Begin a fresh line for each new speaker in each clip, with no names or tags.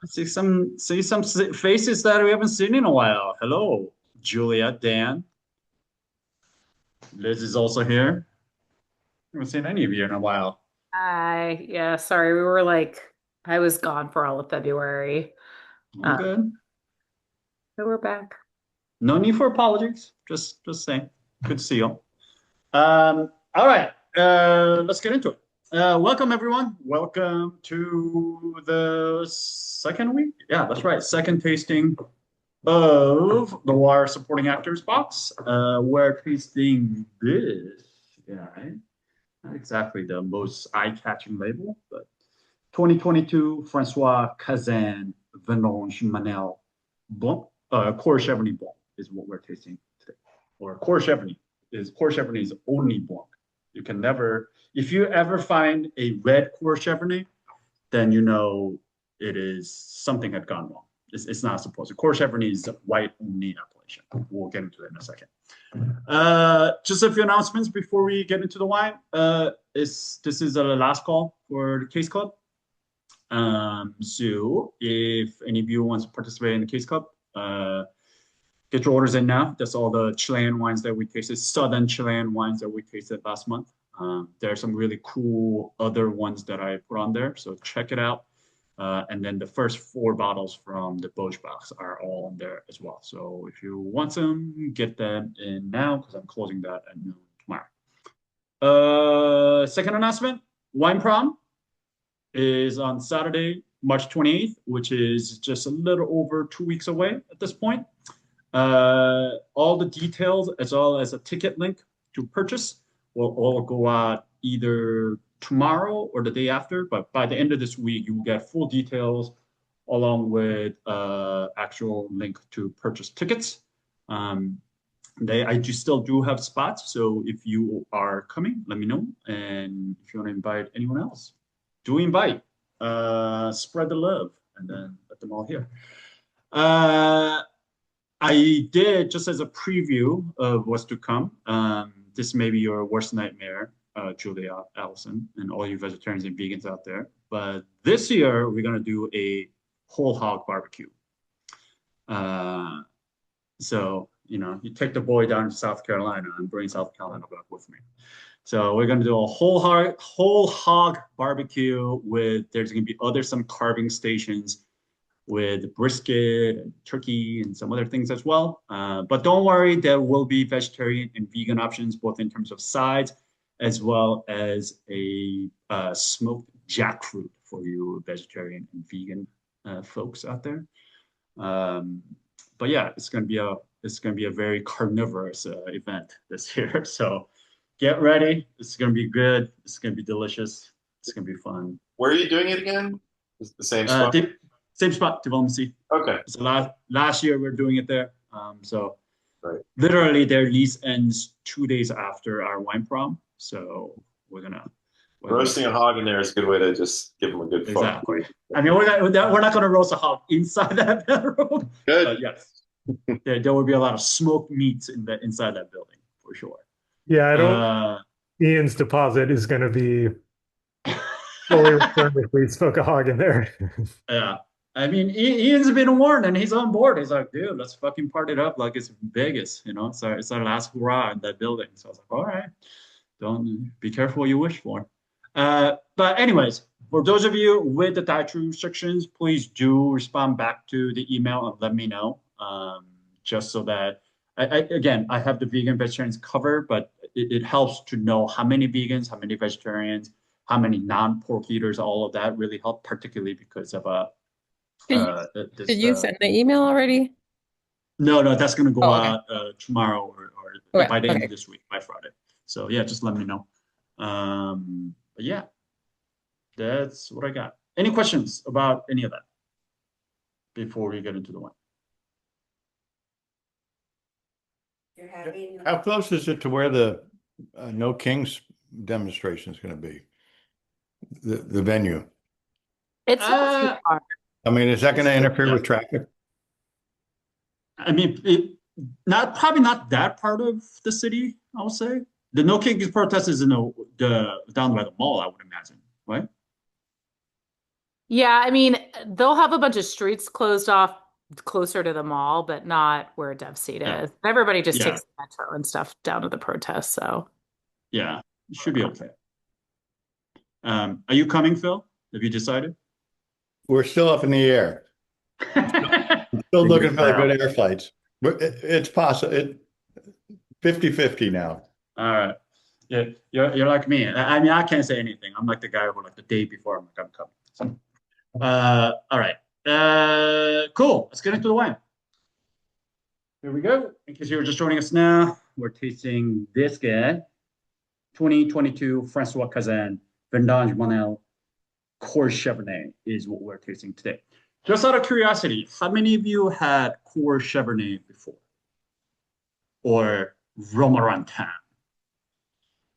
I see some faces that we haven't seen in a while. Hello, Julia, Dan, Liz is also here. I haven't seen any of you in a while.
Yeah, sorry. I was gone for all of February.
All
Uh,
good.
but we're back.
No need for apologies. Just saying. Good to see you. All right. Let's get into it. Welcome everyone. Welcome to the second week. Yeah, that's right. Second tasting of the Loire supporting actors box. We're tasting this. Yeah, right? Not exactly the most eye-catching label, but 2022 Francois Cazin Vendanges Manelles Blanc, Cour-Cheverny Blanc is what we're tasting today. Or Cour-Cheverny's only Blanc. You can never, if you ever find a red Cour-Cheverny, then you know it is something had gone wrong. It's not supposed to. Cour-Cheverny is white only appellation. We'll get into it in a second. Just a few announcements before we get into the wine. This is the last call for the Case Club. So if any of you wants to participate in the Case Club, get your orders in now. That's all the Chilean wines that we tasted, Southern Chilean wines that we tasted last month. There are some really cool other ones that I put on there, so check it out. And then the first 4 bottles from the Bosch box are all on there as well. So if you want some, get them in now because I'm closing that at noon tomorrow. Second announcement, Wine Prom is on Saturday, March 28th, which is just a little over 2 weeks away at this point. All the details, as well as a ticket link to purchase, will all go out either tomorrow or the day after. But by the end of this week, you will get full details along with actual link to purchase tickets. I still do have spots, so if you are coming, let me know. And if you want to invite anyone else, do invite. Spread the love, and then let them all hear. I did, just as a preview of what's to come. This may be your worst nightmare, Julia, Allison, and all you vegetarians and vegans out there. But this year, we're going to do a whole hog barbecue. Uh, you take the boy down to South Carolina and bring South Carolina back with me. So we're going to do a whole hog barbecue with, there's going to be some carving stations with brisket and turkey and some other things as well. But don't worry, there will be vegetarian and vegan options, both in terms of sides, as well as a smoked jackfruit for you vegetarian and vegan folks out there. Um, but yeah, it's going to be a very carnivorous event this year. So get ready. It's going to be good. It's going to be delicious. It's going to be fun.
Where are you doing it again? Is it the same spot?
Same spot, Development C.
Okay.
So last year we are doing it there. So
Right.
literally their lease ends 2 days after our wine prom. So we're
Roasting a hog in there is a good way to just give them a good fuck.
exactly. I mean, we're not going to roast a hog inside that bedroom,
Good.
but yes, there will be a lot of smoked meats inside that building for sure.
Yeah, I don't.
Uh,
Ian's deposit is going to be fully returned if we smoke a hog in there.
yeah. I mean, Ian's been warned and he's on board. He's like, dude, let's fucking part it up like it's Vegas, you know? So it's our last hurrah in that building. So I was like, all right, don't be careful what you wish for. But anyways, for those of you with the dietary restrictions, please do respond back to the email and let me know. Just so that, again, I have the vegan vegetarians covered, but it helps to know how many vegans, how many vegetarians, how many non-pork eaters, all of that really help, particularly because of
Did you send the email already?
no, that's going to go
Oh, okay.
out tomorrow or
Okay,
by the end
okay.
of this week, by Friday. So yeah, just let me know. But yeah, that's what I got. Any questions about any of that before we get into the one?
How close is it to where the No Kings demonstration is going to be? The venue.
It's not too far.
I mean, is that going to interfere
Yeah.
with traffic?
I mean, probably not that part of the city, I would say. The No Kings protest is down by the mall, I would imagine, right?
Yeah, I mean, they'll have a bunch of streets closed off closer to the mall, but not where Dev Seat
Yeah,
is. Everybody just
yeah,
takes the metro and stuff down to the protest. So
yeah. It should be okay. Are you coming, Phil? Have you decided?
We're still up in the air. Still looking for the
Well,
good air flights. But it's possible. 50-50 now.
all right. Yeah, you're like me. I mean, I can't say anything. I'm like the guy who like the day before I'm like I'm coming. So, all right. Cool. Let's get into the wine. Here we go. In case you're just joining us now, we're tasting this guy, 2022 Francois Cazin Vendanges Manelles Cour-Cheverny is what we're tasting today. Just out of curiosity, how many of you had Cour-Cheverny before? Or Romarantin?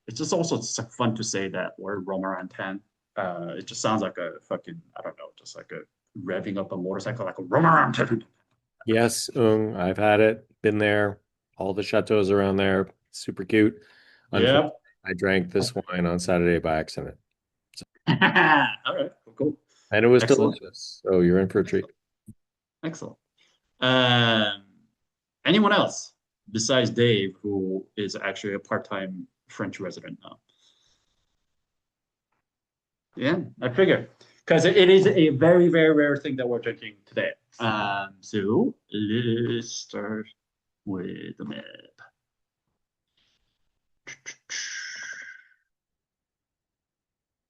It's just also fun to say that word Romarantin. It just sounds like a fucking, I don't know, just like a revving up a motorcycle, like a Romarantin.
Yes, I've had it, been there, all the chateaus around there, super cute. Unfortunately,
Yep.
I drank this wine on Saturday by accident,
All right, cool.
and it was
Excellent.
delicious. So you're in for a treat.
Excellent. Um, anyone else besides Dave, who is actually a part-time French resident now? Yeah, I figure because it is a very, very rare thing that we're drinking today. So let's start with the map.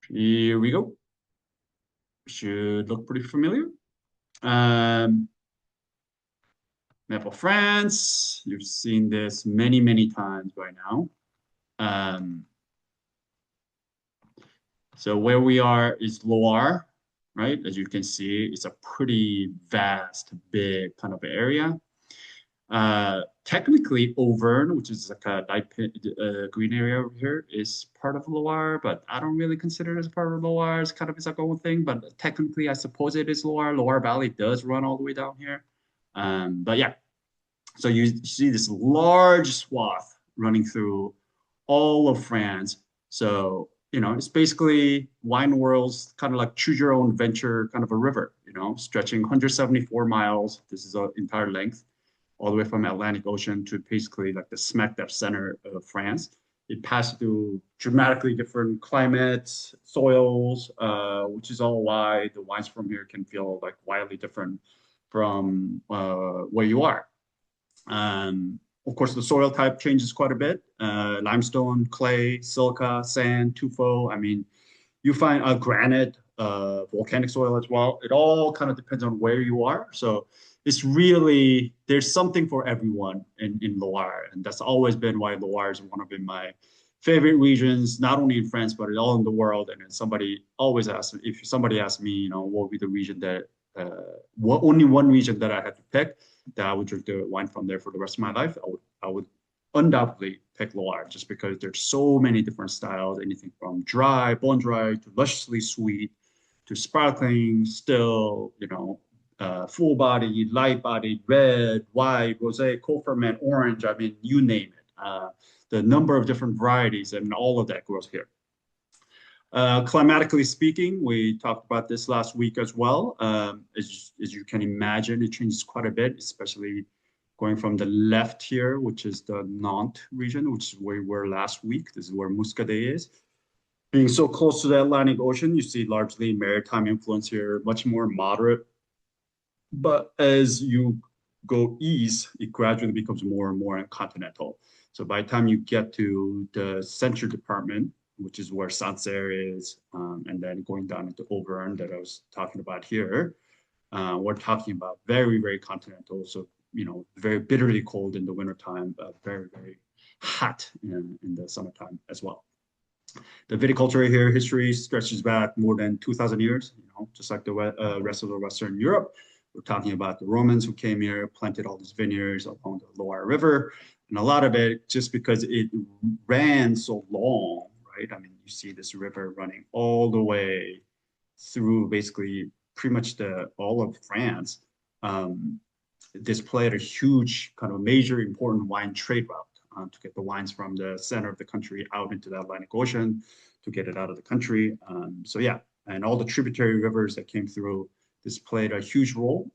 Here we go. Should look pretty familiar. Map of France. You've seen this many, many times by now. So where we are is Loire, right? As you can see, it's a pretty vast, big kind of area. Technically, Auvergne, which is like a light green area over here, is part of Loire, but I don't really consider it as part of Loire. It's kind of its own thing, but technically, I suppose it is Loire. Loire Valley does run all the way down here. But yeah, so you see this large swath running through all of France. So, it's basically wine world's kind of like choose your own adventure kind of a river, stretching 174 miles. This is the entire length, all the way from Atlantic Ocean to basically like the smack dab center of France. It passes through dramatically different climates, soils, which is all why the wines from here can feel like wildly different from where you are. Of course, the soil type changes quite a bit. Limestone, clay, silica, sand, tuffo. I mean, you find granite, volcanic soil as well. It all kind of depends on where you are. So it's really, there's something for everyone in Loire. And that's always been why Loire is one of my favorite regions, not only in France, but all in the world. And then somebody always asks, if somebody asks me, what would be the region that, only one region that I had to pick, that I would drink the wine from there for the rest of my life, I would undoubtedly pick Loire, just because there's so many different styles, anything from dry, bone dry, to lusciously sweet, to sparkling, still, full body, light body, red, white, rosé, cold ferment, orange. I mean, you name it. The number of different varieties and all of that grows here. Climatically speaking, we talked about this last week as well. As you can imagine, it changes quite a bit, especially going from the left here, which is the Nantes region, which is where we were last week. This is where Muscadet is. Being so close to the Atlantic Ocean, you see largely maritime influence here, much more moderate. But as you go east, it gradually becomes more and more continental. So by the time you get to the Central Department, which is where Sancerre is, and then going down into Auvergne that I was talking about here, we're talking about very, very continental. So, very bitterly cold in the wintertime, but very, very hot in the summertime as well. The viticulture here, history stretches back more than 2,000 years, just like the rest of the Western Europe. We're talking about the Romans who came here, planted all these vineyards along the Loire River, and a lot of it just because it ran so long, right? I mean, you see this river running all the way through basically pretty much all of France. This played a huge kind of major important wine trade route to get the wines from the center of the country out into the Atlantic Ocean, to get it out of the country. So yeah, and all the tributary rivers that came through. This played a huge role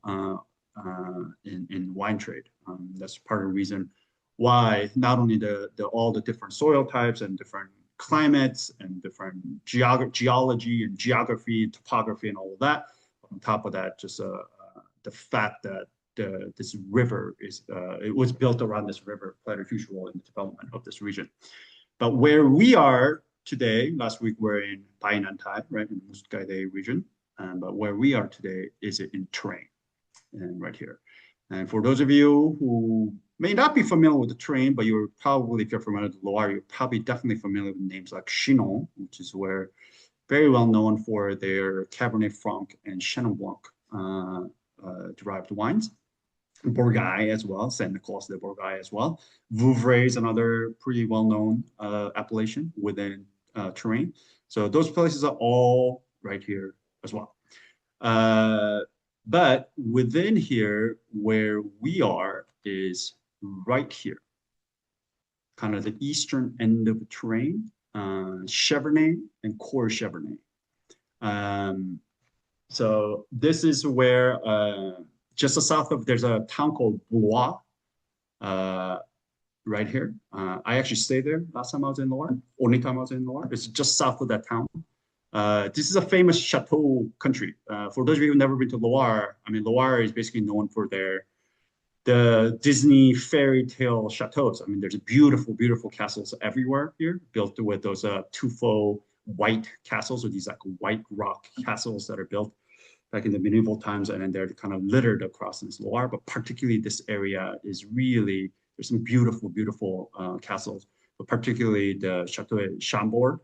in wine trade. That's part of the reason why not only all the different soil types and different climates and different geology and geography, topography, and all of that. On top of that, just the fact that this river it was built around this river played a huge role in the development of this region. But where we are today, last week we're in Bainantai, right, in the Muscadet region. But where we are today is in Touraine, and right here. And for those of you who may not be familiar with the Touraine, but you're probably, if you're familiar with Loire, you're probably definitely familiar with names like Chinon, which is where very well known for their Cabernet Franc and Chenin Blanc derived wines. Bourgogne as well, Saint Nicolas de Bourgogne as well. Vouvray is another pretty well-known appellation within Touraine. So those places are all right here as well. But within here, where we are is right here, kind of the eastern end of the Touraine, Cheverny and Cour-Cheverny. So this is where just south of, there's a town called Gouais, right here. I actually stayed there last time I was in Loire, only time I was in Loire. It's just south of that town. This is a famous chateau country. For those of you who've never been to Loire, I mean, Loire is basically known for the Disney fairy tale chateaus. I mean, there's beautiful, beautiful castles everywhere here, built with those tuffeau white castles, or these like white rock castles that are built back in the medieval times, and then they're kind of littered across this Loire. But particularly this area is really, there's some beautiful, beautiful castles, but particularly the Chateau Chambord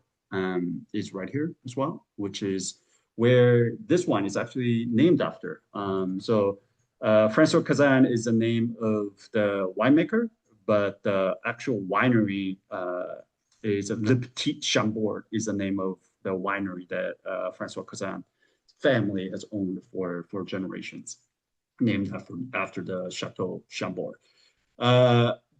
is right here as well, which is where this wine is actually named after. Francois Cazin is the name of the winemaker, but the actual winery is Le Petit Chambord is the name of the winery that Francois Cazin family has owned for generations, named after the Chateau Chambord.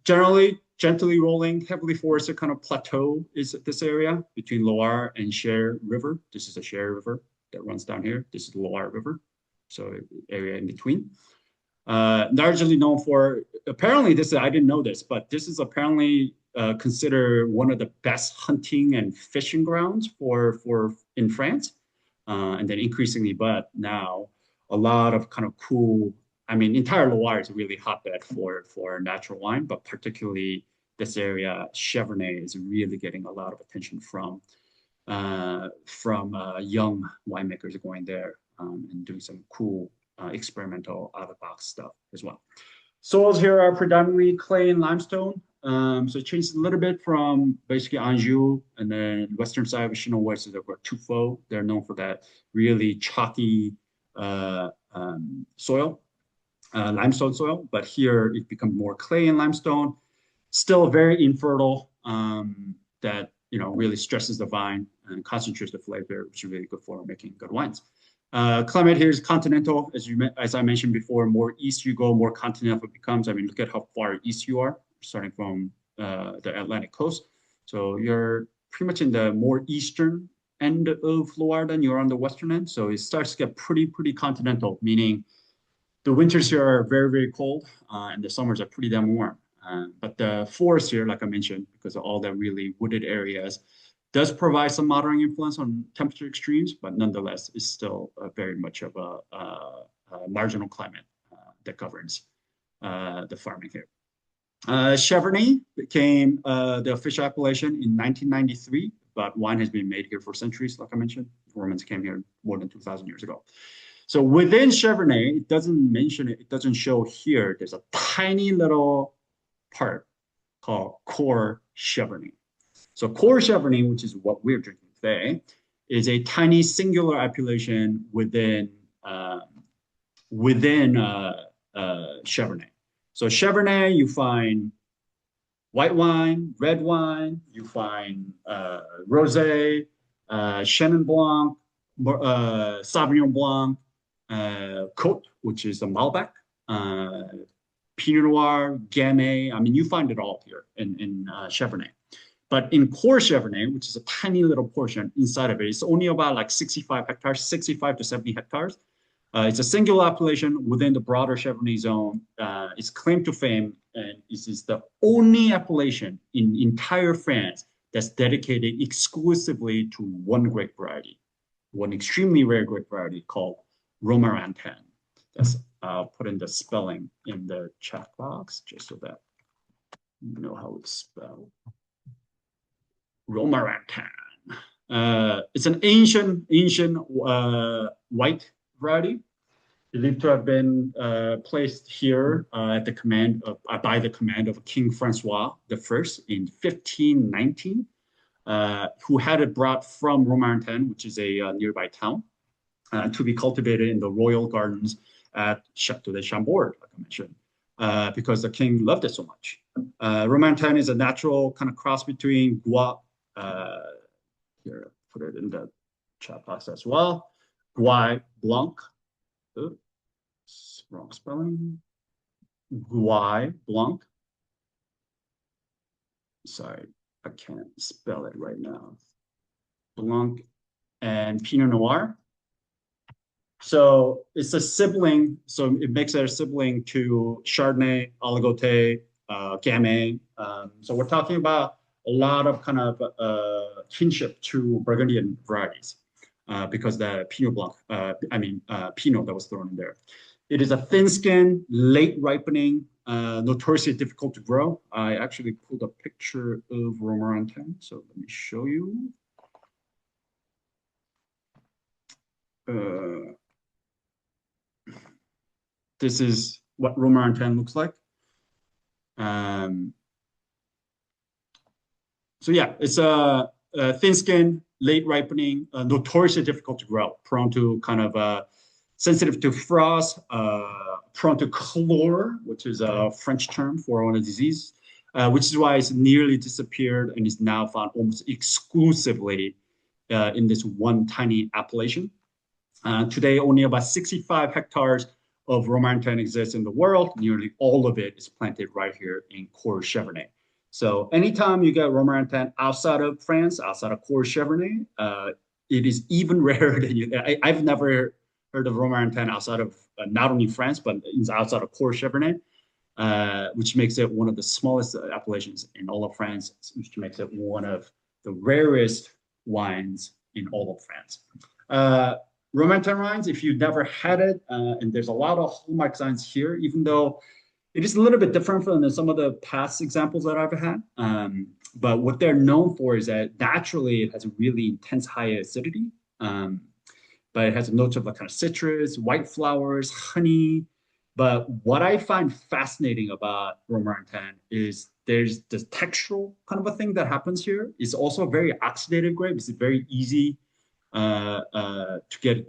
Generally, gently rolling, heavily forested kind of plateau is this area between Loire and Cher River. This is the Cher River that runs down here. This is the Loire River, so area in between. Largely known for, apparently this, I didn't know this, but this is apparently considered one of the best hunting and fishing grounds in France. And then increasingly, but now a lot of kind of cool, I mean, entire Loire is a really hotbed for natural wine, but particularly this area, Cheverny, is really getting a lot of attention from young winemakers going there and doing some cool experimental out-of-box stuff as well. Soils here are predominantly clay and limestone. So it changes a little bit from basically Anjou, and then western side of Chinon West is over Tuffeau. They're known for that really chalky soil, limestone soil. But here it becomes more clay and limestone, still very infertile. That really stresses the vine and concentrates the flavor, which is really good for making good wines. Climate here is continental, as I mentioned before. More east you go, more continental it becomes. I mean, look at how far east you are, starting from the Atlantic coast. So you're pretty much in the more eastern end of Loire than you're on the western end. So it starts to get pretty continental, meaning the winters here are very, very cold and the summers are pretty damn warm. But the forest here, like I mentioned, because of all the really wooded areas, does provide some moderating influence on temperature extremes, but nonetheless is still very much of a marginal climate that governs the farming here. Cheverny became the official appellation in 1993, but wine has been made here for centuries, like I mentioned. Romans came here more than 2,000 years ago. So within Cheverny, it doesn't mention it, it doesn't show here, there's a tiny little part called Cour-Cheverny. So Cour-Cheverny, which is what we're drinking today, is a tiny singular appellation within Cheverny. So Cheverny, you find white wine, red wine, you find rosé, Chenin Blanc, Sauvignon Blanc, Côte, which is a Malbec, Pinot Noir, Gamay. I mean, you find it all here in Cheverny. But in Cour-Cheverny, which is a tiny little portion inside of it, it's only about like 65 hectares, 65 to 70 hectares. It's a singular appellation within the broader Cheverny zone. It's claim to fame, and this is the only appellation in entire France that's dedicated exclusively to one grape variety, one extremely rare grape variety called Romarantin. That's put in the spelling in the chat box just so that you know how it's spelled. Romarantin. It's an ancient white variety, believed to have been placed here at the command of by the command of King Francois I in 1519, who had it brought from Romarantin, which is a nearby town, to be cultivated in the royal gardens at Chateau de Chambord, like I mentioned, because the king loved it so much. Romarantin is a natural kind of cross between Gouais, here, put it in the chat box as well, Gouais Blanc, oops, wrong spelling, Gouais Blanc. Sorry, I can't spell it right now. Blanc and Pinot Noir. So it's a sibling, so it makes it a sibling to Chardonnay, Aligoté, Gamay. So we're talking about a lot of kind of kinship to Burgundian varieties because the Pinot Blanc, Pinot that was thrown in there. It is a thin-skinned, late ripening, notoriously difficult to grow. I actually pulled a picture of Romarantin, so let me show you. This is what Romarantin looks like. So yeah, it's a thin-skinned, late ripening, notoriously difficult to grow, prone to kind of sensitive to frost, prone to chlor, which is a French term for a disease, which is why it's nearly disappeared and is now found almost exclusively in this one tiny appellation. Today, only about 65 hectares of Romarantin exists in the world. Nearly all of it is planted right here in Cour-Cheverny. So anytime you get Romarantin outside of France, outside of Cour-Cheverny, it is even rarer than I've never heard of Romarantin outside of not only France, but outside of Cour-Cheverny, which makes it one of the smallest appellations in all of France, which makes it one of the rarest wines in all of France. Romarantin wines, if you've never had it, and there's a lot of hallmark signs here, even though it is a little bit different from some of the past examples that I've had. But what they're known for is that naturally it has a really intense high acidity, but it has a note of like kind of citrus, white flowers, honey. But what I find fascinating about Romarantin is there's this textural kind of a thing that happens here. It's also a very oxidative grape. It's very easy to get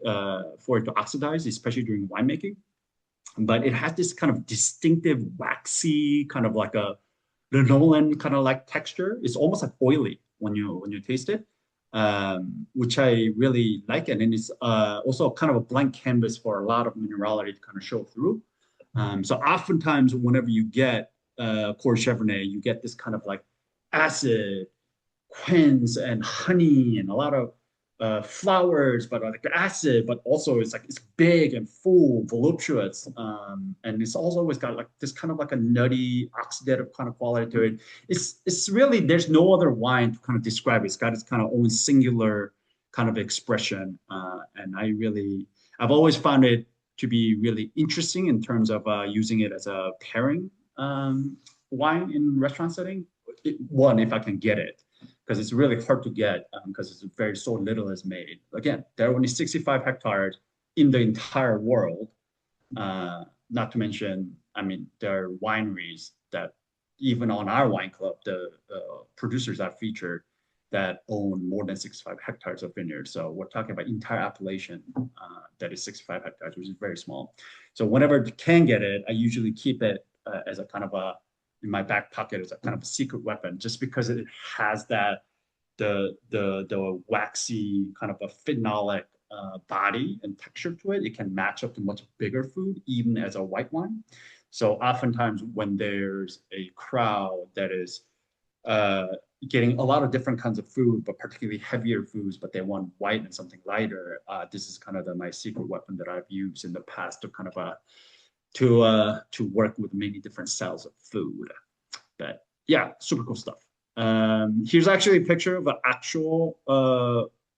for it to oxidize, especially during winemaking. But it has this kind of distinctive waxy, kind of like a linoleum kind of like texture. It's almost like oily when you taste it, which I really like. And then it's also kind of a blank canvas for a lot of minerality to kind of show through. So oftentimes whenever you get Cour-Cheverny, you get this kind of like acid, quince, and honey, and a lot of flowers, but like acid, but also it's big and full, voluptuous, and it's also always got like this kind of like a nutty, oxidative kind of quality to it. It's really, there's no other wine to kind of describe it. It's got its kind of own singular kind of expression, and I've always found it to be really interesting in terms of using it as a pairing wine in restaurant setting. One, if I can get it, because it's really hard to get because it's very so little is made. Again, there are only 65 hectares in the entire world. Not to mention, I mean, there are wineries that even on our wine club, the producers are featured that own more than 65 hectares of vineyards. So we're talking about entire appellation that is 65 hectares, which is very small. So whenever I can get it, I usually keep it as a kind of a, in my back pocket as a kind of a secret weapon, just because it has that the waxy kind of a phenolic body and texture to it. It can match up to much bigger food, even as a white wine. So oftentimes when there's a crowd that is getting a lot of different kinds of food, but particularly heavier foods, but they want white and something lighter. This is kind of my secret weapon that I've used in the past to kind of to work with many different styles of food. But yeah, super cool stuff. Here's actually a picture of an actual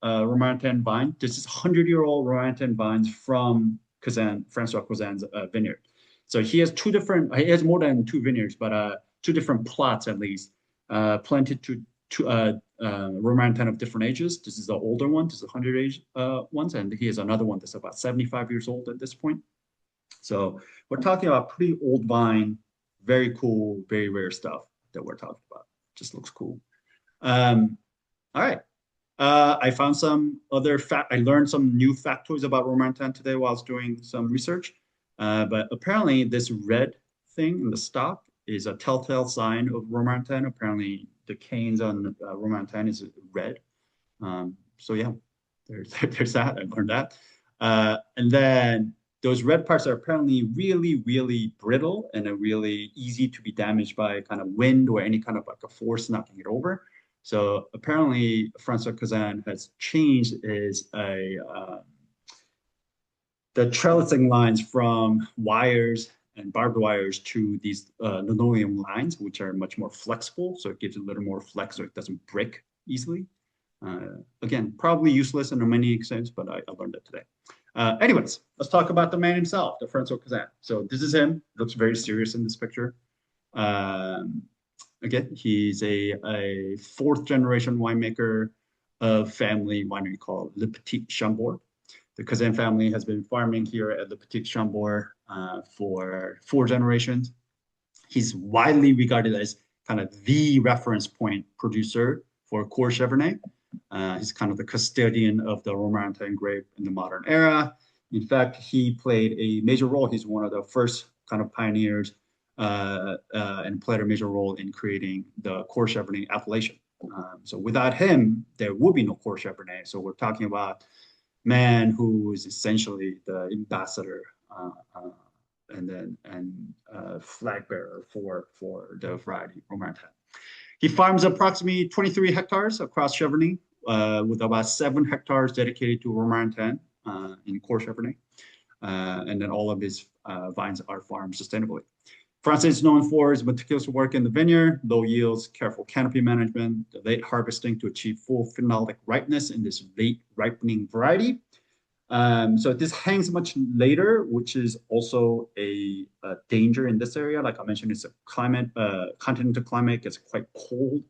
Romarantin vine. This is 100-year-old Romarantin vines from Cazin, Francois Cazin's vineyard. So he has he has more than 2 vineyards, but 2 different plots at least, planted to Romarantin of different ages. This is the older one, this is the 100-age ones, and he has another one that's about 75 years old at this point. So we're talking about pretty old vine, very cool, very rare stuff that we're talking about. Just looks cool. All right. I found some other I learned some new factoids about Romarantin today while I was doing some research. But apparently this red thing in the stalk is a telltale sign of Romarantin. Apparently the canes on Romarantin is red. So yeah, there's that. I learned that. And then those red parts are apparently really, really brittle and are really easy to be damaged by kind of wind or any kind of like a force knocking it over. So apparently Francois Cazin has changed the trellising lines from wires and barbed wires to these linoleum lines, which are much more flexible. So it gives a little more flex so it doesn't break easily. Again, probably useless in many extents, but I learned it today. Anyways, let's talk about the man himself, the Francois Cazin. So this is him. Looks very serious in this picture. Again, he's a 4th-generation winemaker of family winery called Le Petit Chambord. The Cazin family has been farming here at Le Petit Chambord for 4 generations. He's widely regarded as kind of the reference point producer for Cour-Cheverny. He's kind of the custodian of the Romarantin grape in the modern era. In fact, he played a major role. He's one of the first kind of pioneers and played a major role in creating the Cour-Cheverny appellation. So without him, there would be no Cour-Cheverny. So we're talking about man who is essentially the ambassador and flag bearer for the variety Romarantin. He farms approximately 23 hectares across Cheverny, with about 7 hectares dedicated to Romarantin in Cour-Cheverny. And then all of his vines are farmed sustainably. Francois is known for his meticulous work in the vineyard, low yields, careful canopy management, the late harvesting to achieve full phenolic ripeness in this late ripening variety. So this hangs much later, which is also a danger in this area. Like I mentioned, it's a continental climate, gets quite cold.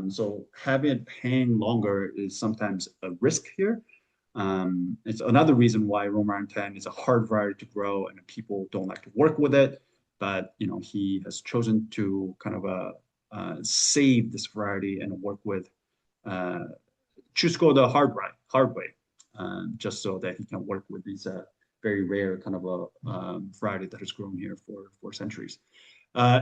So having it hang longer is sometimes a risk here. It's another reason why Romarantin is a hard variety to grow and people don't like to work with it. But he has chosen to kind of save this variety and work with, choose to go the hard way, just so that he can work with these very rare kind of a variety that has grown here for centuries.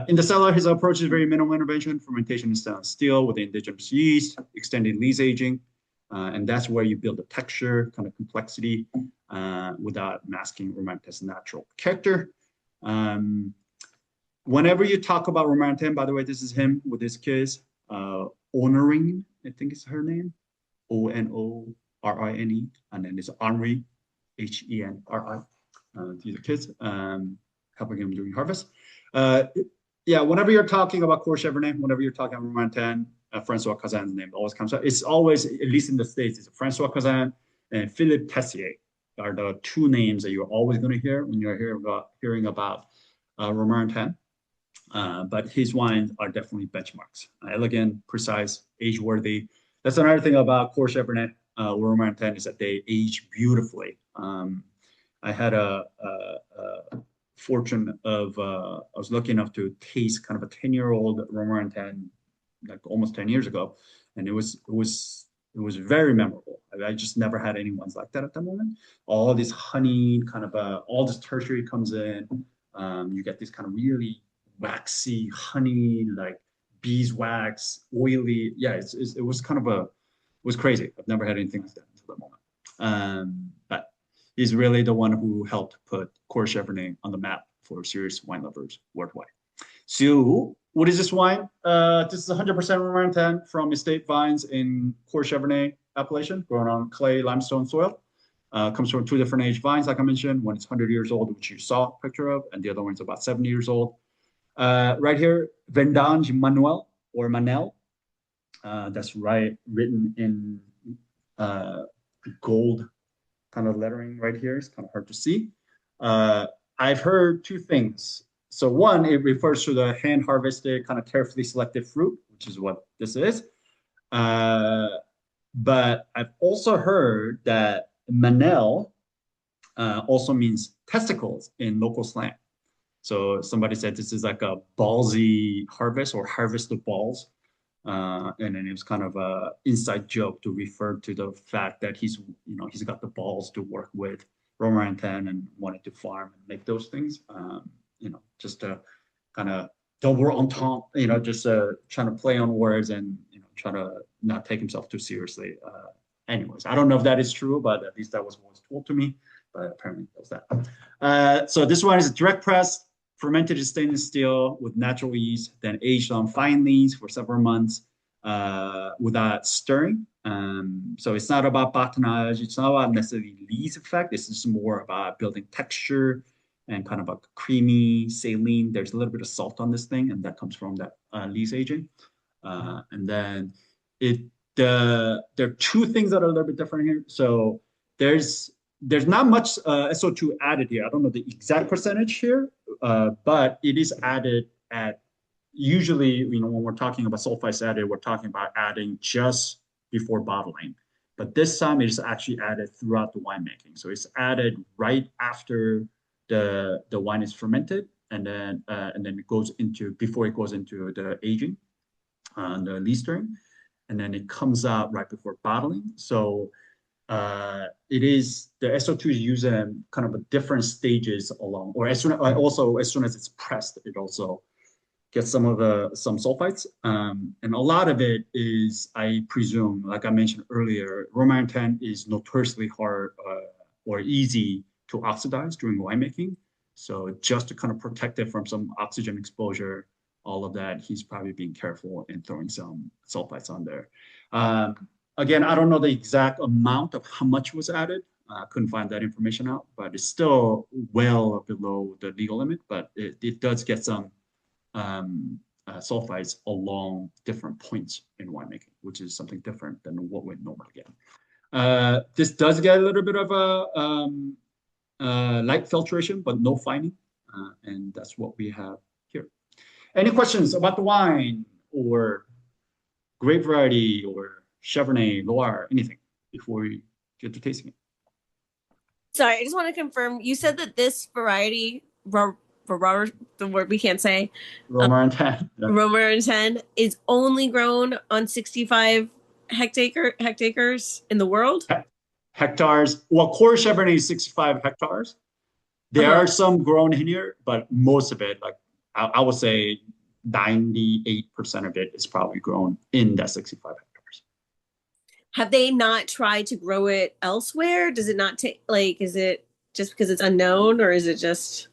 In the cellar, his approach is very minimal intervention, fermentation in stainless steel with the indigenous yeast, extended lees aging, and that's where you build the texture, kind of complexity, without masking Romarantin's natural character. Whenever you talk about Romarantin, by the way, this is him with his kids, Honoring, I think is her name, Onorine, and then it's Henri, Henri. These are kids, helping him during harvest. Yeah, whenever you're talking about Cour-Cheverny, whenever you're talking about Romarantin, Francois Cazin's name always comes up. It's always, at least in the States, it's Francois Cazin and Philippe Tessier are the 2 names that you're always going to hear when you're hearing about Romarantin. But his wines are definitely benchmarks. Elegant, precise, age-worthy. That's another thing about Cour-Cheverny Romarantin is that they age beautifully. I had a fortune of, I was lucky enough to taste kind of a 10-year-old Romarantin like almost 10 years ago. And it was very memorable. I just never had any ones like that at the moment. All this honey, kind of all this tertiary comes in. You get this kind of really waxy honey, like beeswax, oily. Yeah, it was kind of it was crazy. I've never had anything like that until the moment. But he's really the one who helped put Cour-Cheverny on the map for serious wine lovers worldwide. So what is this wine? This is 100% Romarantin from estate vines in Cour-Cheverny appellation, grown on clay limestone soil. Comes from 2 different age vines, like I mentioned. One is 100 years old, which you saw a picture of, and the other one's about 70 years old. Right here, Vendanges Manuel or Manelles. That's right, written in gold kind of lettering right here. It's kind of hard to see. I've heard 2 things. So one, it refers to the hand harvested, kind of carefully selected fruit, which is what this is. But I've also heard that Manelles also means testicles in local slang. So somebody said this is like a ballsy harvest or harvest of balls. And then it was kind of a inside joke to refer to the fact that he's got the balls to work with Romarantin and wanted to farm and make those things. Just to kind of double entendre, just trying to play on words and try to not take himself too seriously. Anyways, I don't know if that is true, but at least that was what was told to me. But apparently that was that. So this one is a direct press, fermented in stainless steel with natural yeast, then aged on fine lees for several months without stirring. So it's not about batonnage. It's not about necessarily lees effect. This is more about building texture and kind of a creamy saline. There's a little bit of salt on this thing, and that comes from that lees aging. And then there are 2 things that are a little bit different here. So there's not much SO2 added here. I don't know the exact percentage here, but it is added at usually, when we're talking about sulfites added, we're talking about adding just before bottling. But this time it is actually added throughout the winemaking. So it's added right after the wine is fermented, and then it goes into, before it goes into the aging, the lees stirring, and then it comes out right before bottling. So it is, the SO2 is used in kind of a different stages along, or as soon as it's pressed, it also gets some sulfites. And a lot of it is, I presume, like I mentioned earlier, Romarantin is notoriously hard or easy to oxidize during winemaking. So just to kind of protect it from some oxygen exposure, all of that, he's probably being careful in throwing some sulfites on there. Again, I don't know the exact amount of how much was added. I couldn't find that information out, but it's still well below the legal limit, but it does get some sulfites along different points in winemaking, which is something different than what we normally get. This does get a little bit of a light filtration, but no fining, and that's what we have here. Any questions about the wine or grape variety or Chevrolet, Loire, anything before we get to tasting it?
Sorry, I just want to confirm. You said that this variety, the word we can't say,
Romarantin.
Romarantin, is only grown on 65 hectares in the world?
Hectares. Well, Cour-Cheverny is 65 hectares. There are some grown in here, but most of it, like I would say 98% of it is probably grown in that 65 hectares.
Have they not tried to grow it elsewhere? Does it not take, like, is it just because it's unknown, or is it just?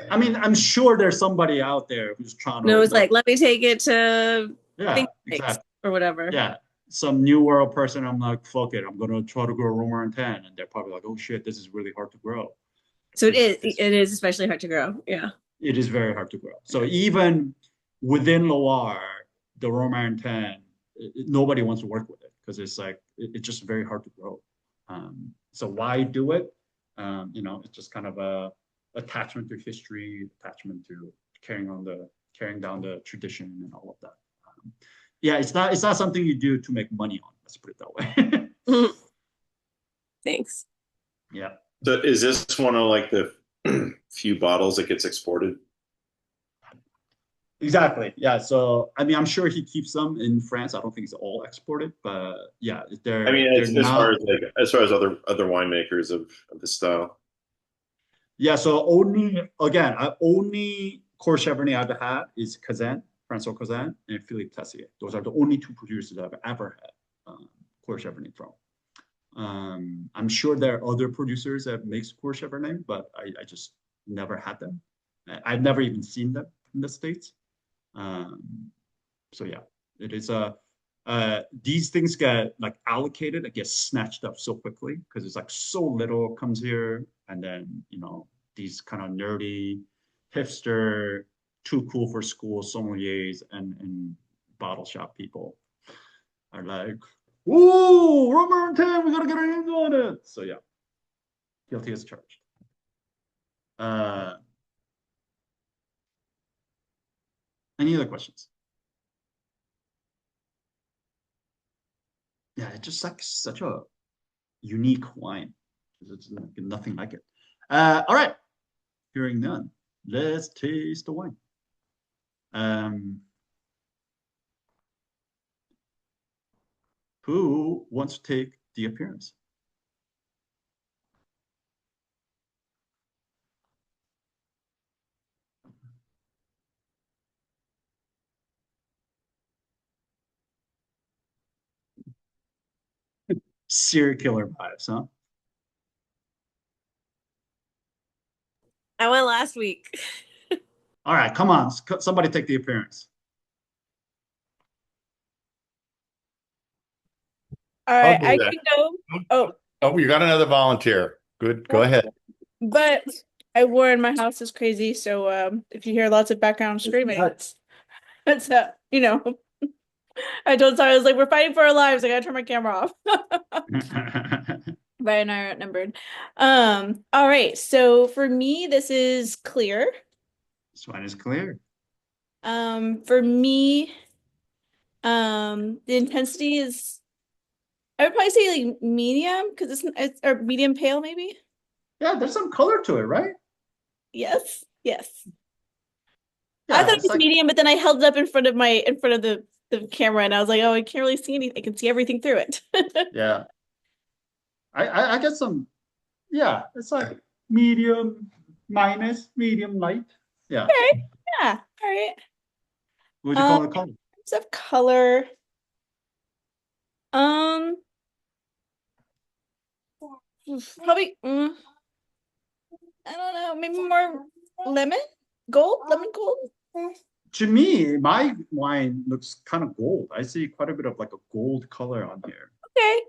I mean, I'm sure there's somebody out there who's trying to.
No, it's like, let me take it to
exactly.
or whatever.
Yeah, some new world person. I'm like, fuck it, I'm gonna try to grow Romarantin, and they're probably like, oh shit, this is really hard to grow.
So it is especially hard to grow. Yeah.
It is very hard to grow. So even within Loire, the Romarantin, nobody wants to work with it because it's like it's just very hard to grow. So why do it? It's just kind of a attachment to history, attachment to carrying down the tradition and all of that. Yeah, it's not something you do to make money on. Let's put it that way.
Thanks.
Yeah.
So is this one of like the few bottles that gets exported?
Exactly. Yeah. So I mean, I'm sure he keeps them in France. I don't think it's all exported, but yeah, they're.
I mean, as far as other winemakers of this style.
Yeah. So only Cour-Cheverny I've had is Cazin, Francois Cazin, and Philippe Tessier. Those are the only 2 producers I've ever had Cour-Cheverny from. I'm sure there are other producers that makes Cour-Cheverny, but I just never had them. I've never even seen them in the States. So yeah, it is these things get like allocated, it gets snatched up so quickly because it's like so little comes here, and then these kind of nerdy, hipster, too cool for school sommeliers and bottle shop people are like, "Ooh, Romarantin, we gotta get our hands on it." So yeah, guilty as charged. Any other questions? Yeah, it's just like such a unique wine. It's nothing like it. All right, hearing none, let's taste the wine. Who wants to take the appearance? Serial killer vibes, huh?
I went last week.
All right, come on, somebody take the appearance.
All right,
do
I
that.
can go.
Oh, you got another volunteer. Good. Go ahead.
But I warn my house is crazy, so if you hear lots of background screaming, it's I told Sarah, I was like, we're fighting for our lives. I gotta turn my camera off. Brian and I are outnumbered. All right, so for me, this is clear.
This wine is clear.
For me, the intensity is, I would probably say like medium because it's or medium pale maybe.
Yeah, there's some color to it, right?
Yes.
Yeah,
I thought it
it's
was
like,
medium, but then I held it up in front of the camera and I was like, oh, I can't really see anything. I can see everything through it.
yeah. I get some, yeah, it's like medium minus, medium light. Yeah.
Okay. Yeah. All right.
What would you call it color?
In terms of color, probably I don't know, maybe more lemon gold.
To me, my wine looks kind of gold. I see quite a bit of like a gold color on here.
Okay.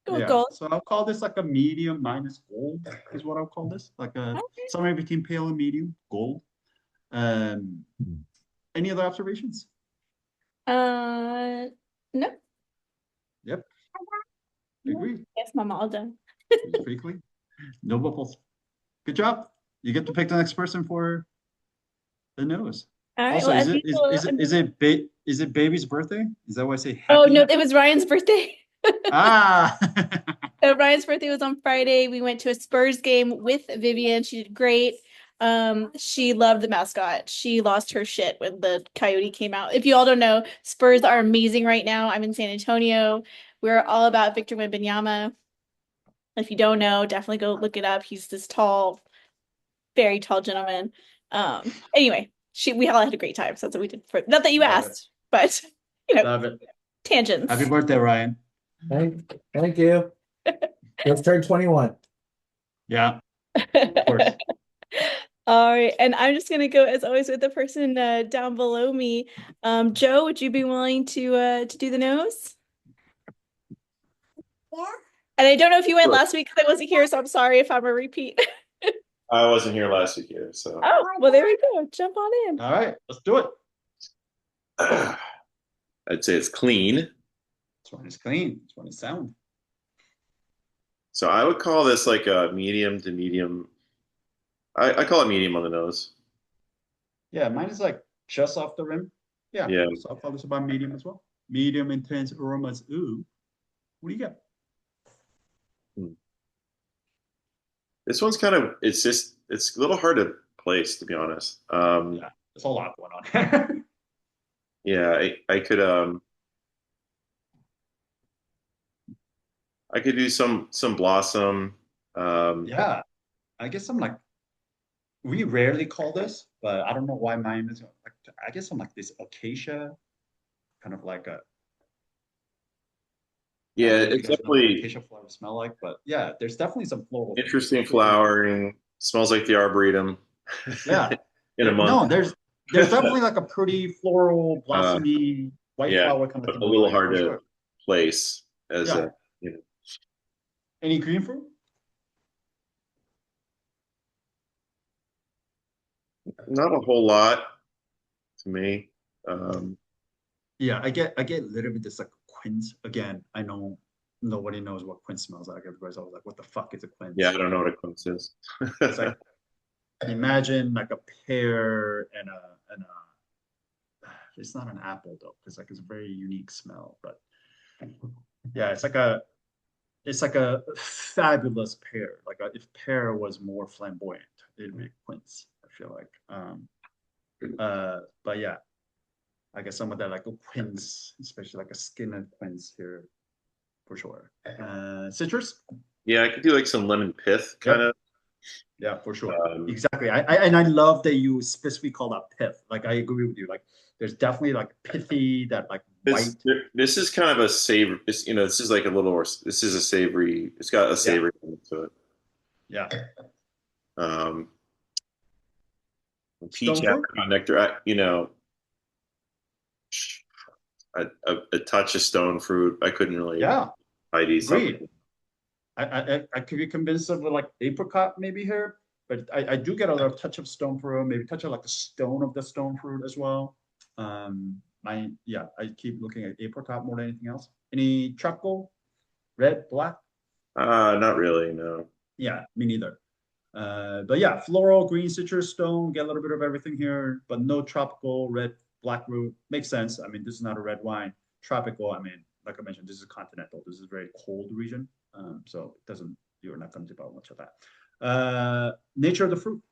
Go
Yeah,
gold.
so I'll call this like a medium minus gold is what I'll call this. Like a somewhere between pale and medium, gold. Any other observations?
No.
Yep. Agree.
Yes, Mama, all done.
It's pretty clean. No bubbles. Good job. You get to pick the next person for the nose.
All right.
Also,
Well,
is it baby's birthday? Is that why I say happy?
oh no, it was Ryan's birthday.
Ah.
So Ryan's birthday was on Friday. We went to a Spurs game with Vivian. She did great. She loved the mascot. She lost her shit when the coyote came out. If you all don't know, Spurs are amazing right now. I'm in San Antonio. We're all about Victor Wembanyama. If you don't know, definitely go look it up. He's this tall, very tall gentleman. Anyway, we all had a great time. So that's what we did for, not that you
Love
asked, but
Love it.
tangents.
Happy birthday, Ryan.
Thank you. Just turned 21.
Yeah, of course.
All right, and I'm just gonna go as always with the person down below me. Joe, would you be willing to do the nose? Yeah. And I don't know if you went last week because I wasn't here, so I'm sorry if I'm a repeat.
I wasn't here last week either, so.
Oh, well, there we go. Jump on in.
All right, let's do it.
I'd say it's clean.
This one is clean. This one is sound.
So I would call this like a medium to medium. I call it medium on the nose.
Yeah, mine is like just off the rim. Yeah.
Yeah.
So I'll call this about medium as well. Medium intense aromas. Ooh. What do you got?
This one's kind of, it's a little hard to place, to be honest.
Yeah, there's a lot going on.
Yeah, I could do some blossom.
Yeah, I guess I'm like, we rarely call this, but I don't know why mine is. Like, I guess I'm like this acacia, kind of like a.
Yeah, it's definitely
acacia flower smell like, but yeah, there's definitely some floral.
Interesting flowering. Smells like the arboretum.
Yeah.
In a month.
No, there's definitely like a pretty floral, blossomy, white
yeah,
flower kind of
a
thing
little
going,
hard
for
to
sure.
place as
Yeah.
a, you know.
Any green fruit?
Not a whole lot to me. Um,
Yeah, I get a little bit this like quince. Again, I know nobody knows what quince smells like. Everybody's always like, what the fuck is a quince?
yeah, I don't know what a quince is.
It's like imagine like a pear and a it's not an apple though, because like it's a very unique smell. But yeah, it's like a fabulous pear. Like if pear was more flamboyant, it'd be quince, I feel like. But yeah, I guess some of that like a quince, especially like a skin of quince here for sure. Citrus?
Yeah, I could do like some lemon pith kind of.
Yeah, for sure. Exactly. I love that you specifically call that pith. Like I agree with you. Like there's definitely like pithy, that like white.
This is kind of a savory. You know, this is like a little more. This is a savory. It's got a savory to it.
Yeah.
Peach,
Stone fruit?
apricot, nectar. You know, a touch of stone fruit. I couldn't really.
Yeah.
ID something.
Agreed. I could be convinced of like apricot maybe here, but I do get a little touch of stone fruit, maybe touch of like the stone of the stone fruit as well. I keep looking at apricot more than anything else. Any tropical, red, black?
Not really, no.
Yeah, me neither. But yeah, floral, green, citrus, stone, get a little bit of everything here, but no tropical, red, black root. Makes sense. I mean, this is not a red wine. Tropical, I mean, like I mentioned, this is continental. This is a very cold region. So it doesn't, you're not going to develop much of that. Nature of the fruit.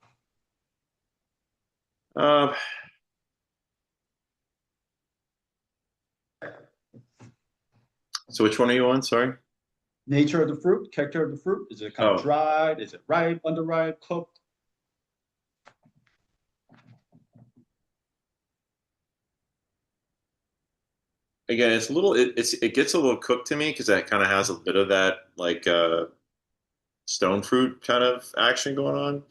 So which one are you on? Sorry.
Nature of the fruit, character of the fruit. Is it kind of dried? Is it ripe, underripe, cooked?
Again, it's a little. It gets a little cooked to me because that kind of has a bit of that like stone fruit kind of action going on.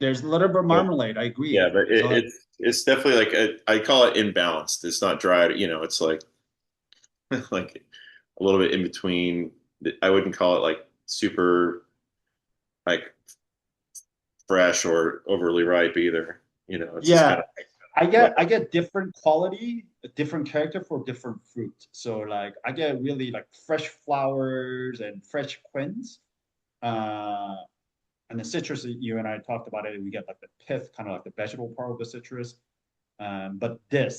There's a little bit of marmalade. I agree.
Yeah, but it's definitely like I call it imbalanced. It's not dried. You know, it's like like a little bit in between. I wouldn't call it like super like fresh or overly ripe either. You know, it's just kind of.
I get different quality, different character for different fruit. So like I get really like fresh flowers and fresh quince. And the citrus, you and I talked about it, we get like the pith, kind of like the vegetable part of the citrus. But the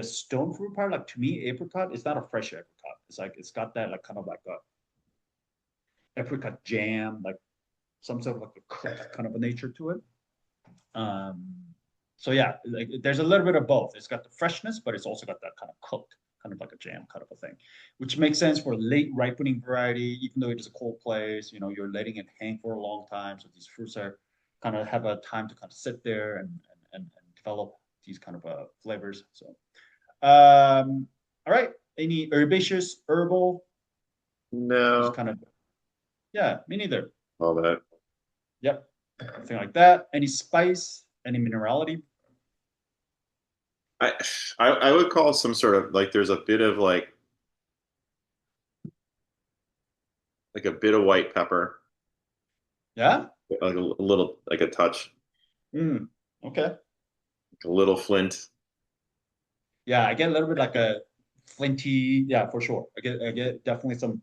stone fruit part, like to me, apricot is not a fresh apricot. It's like it's got that like kind of like a apricot jam, like some sort of like a cooked kind of a nature to it. So yeah, like there's a little bit of both. It's got the freshness, but it's also got that kind of cooked, kind of like a jam kind of a thing, which makes sense for late ripening variety. Even though it is a cold place, you know, you're letting it hang for a long time, so these fruits are kind of have a time to kind of sit there and develop these kind of flavors. So, all right, any herbaceous, herbal?
No.
Just kind of, yeah, me neither.
All that.
Yep, something like that. Any spice? Any minerality?
I would call some sort of like there's a bit of like a bit of white pepper.
Yeah.
Like a little like a touch.
Okay.
Like a little flint.
Yeah, I get a little bit like a flinty. Yeah, for sure. I get definitely some.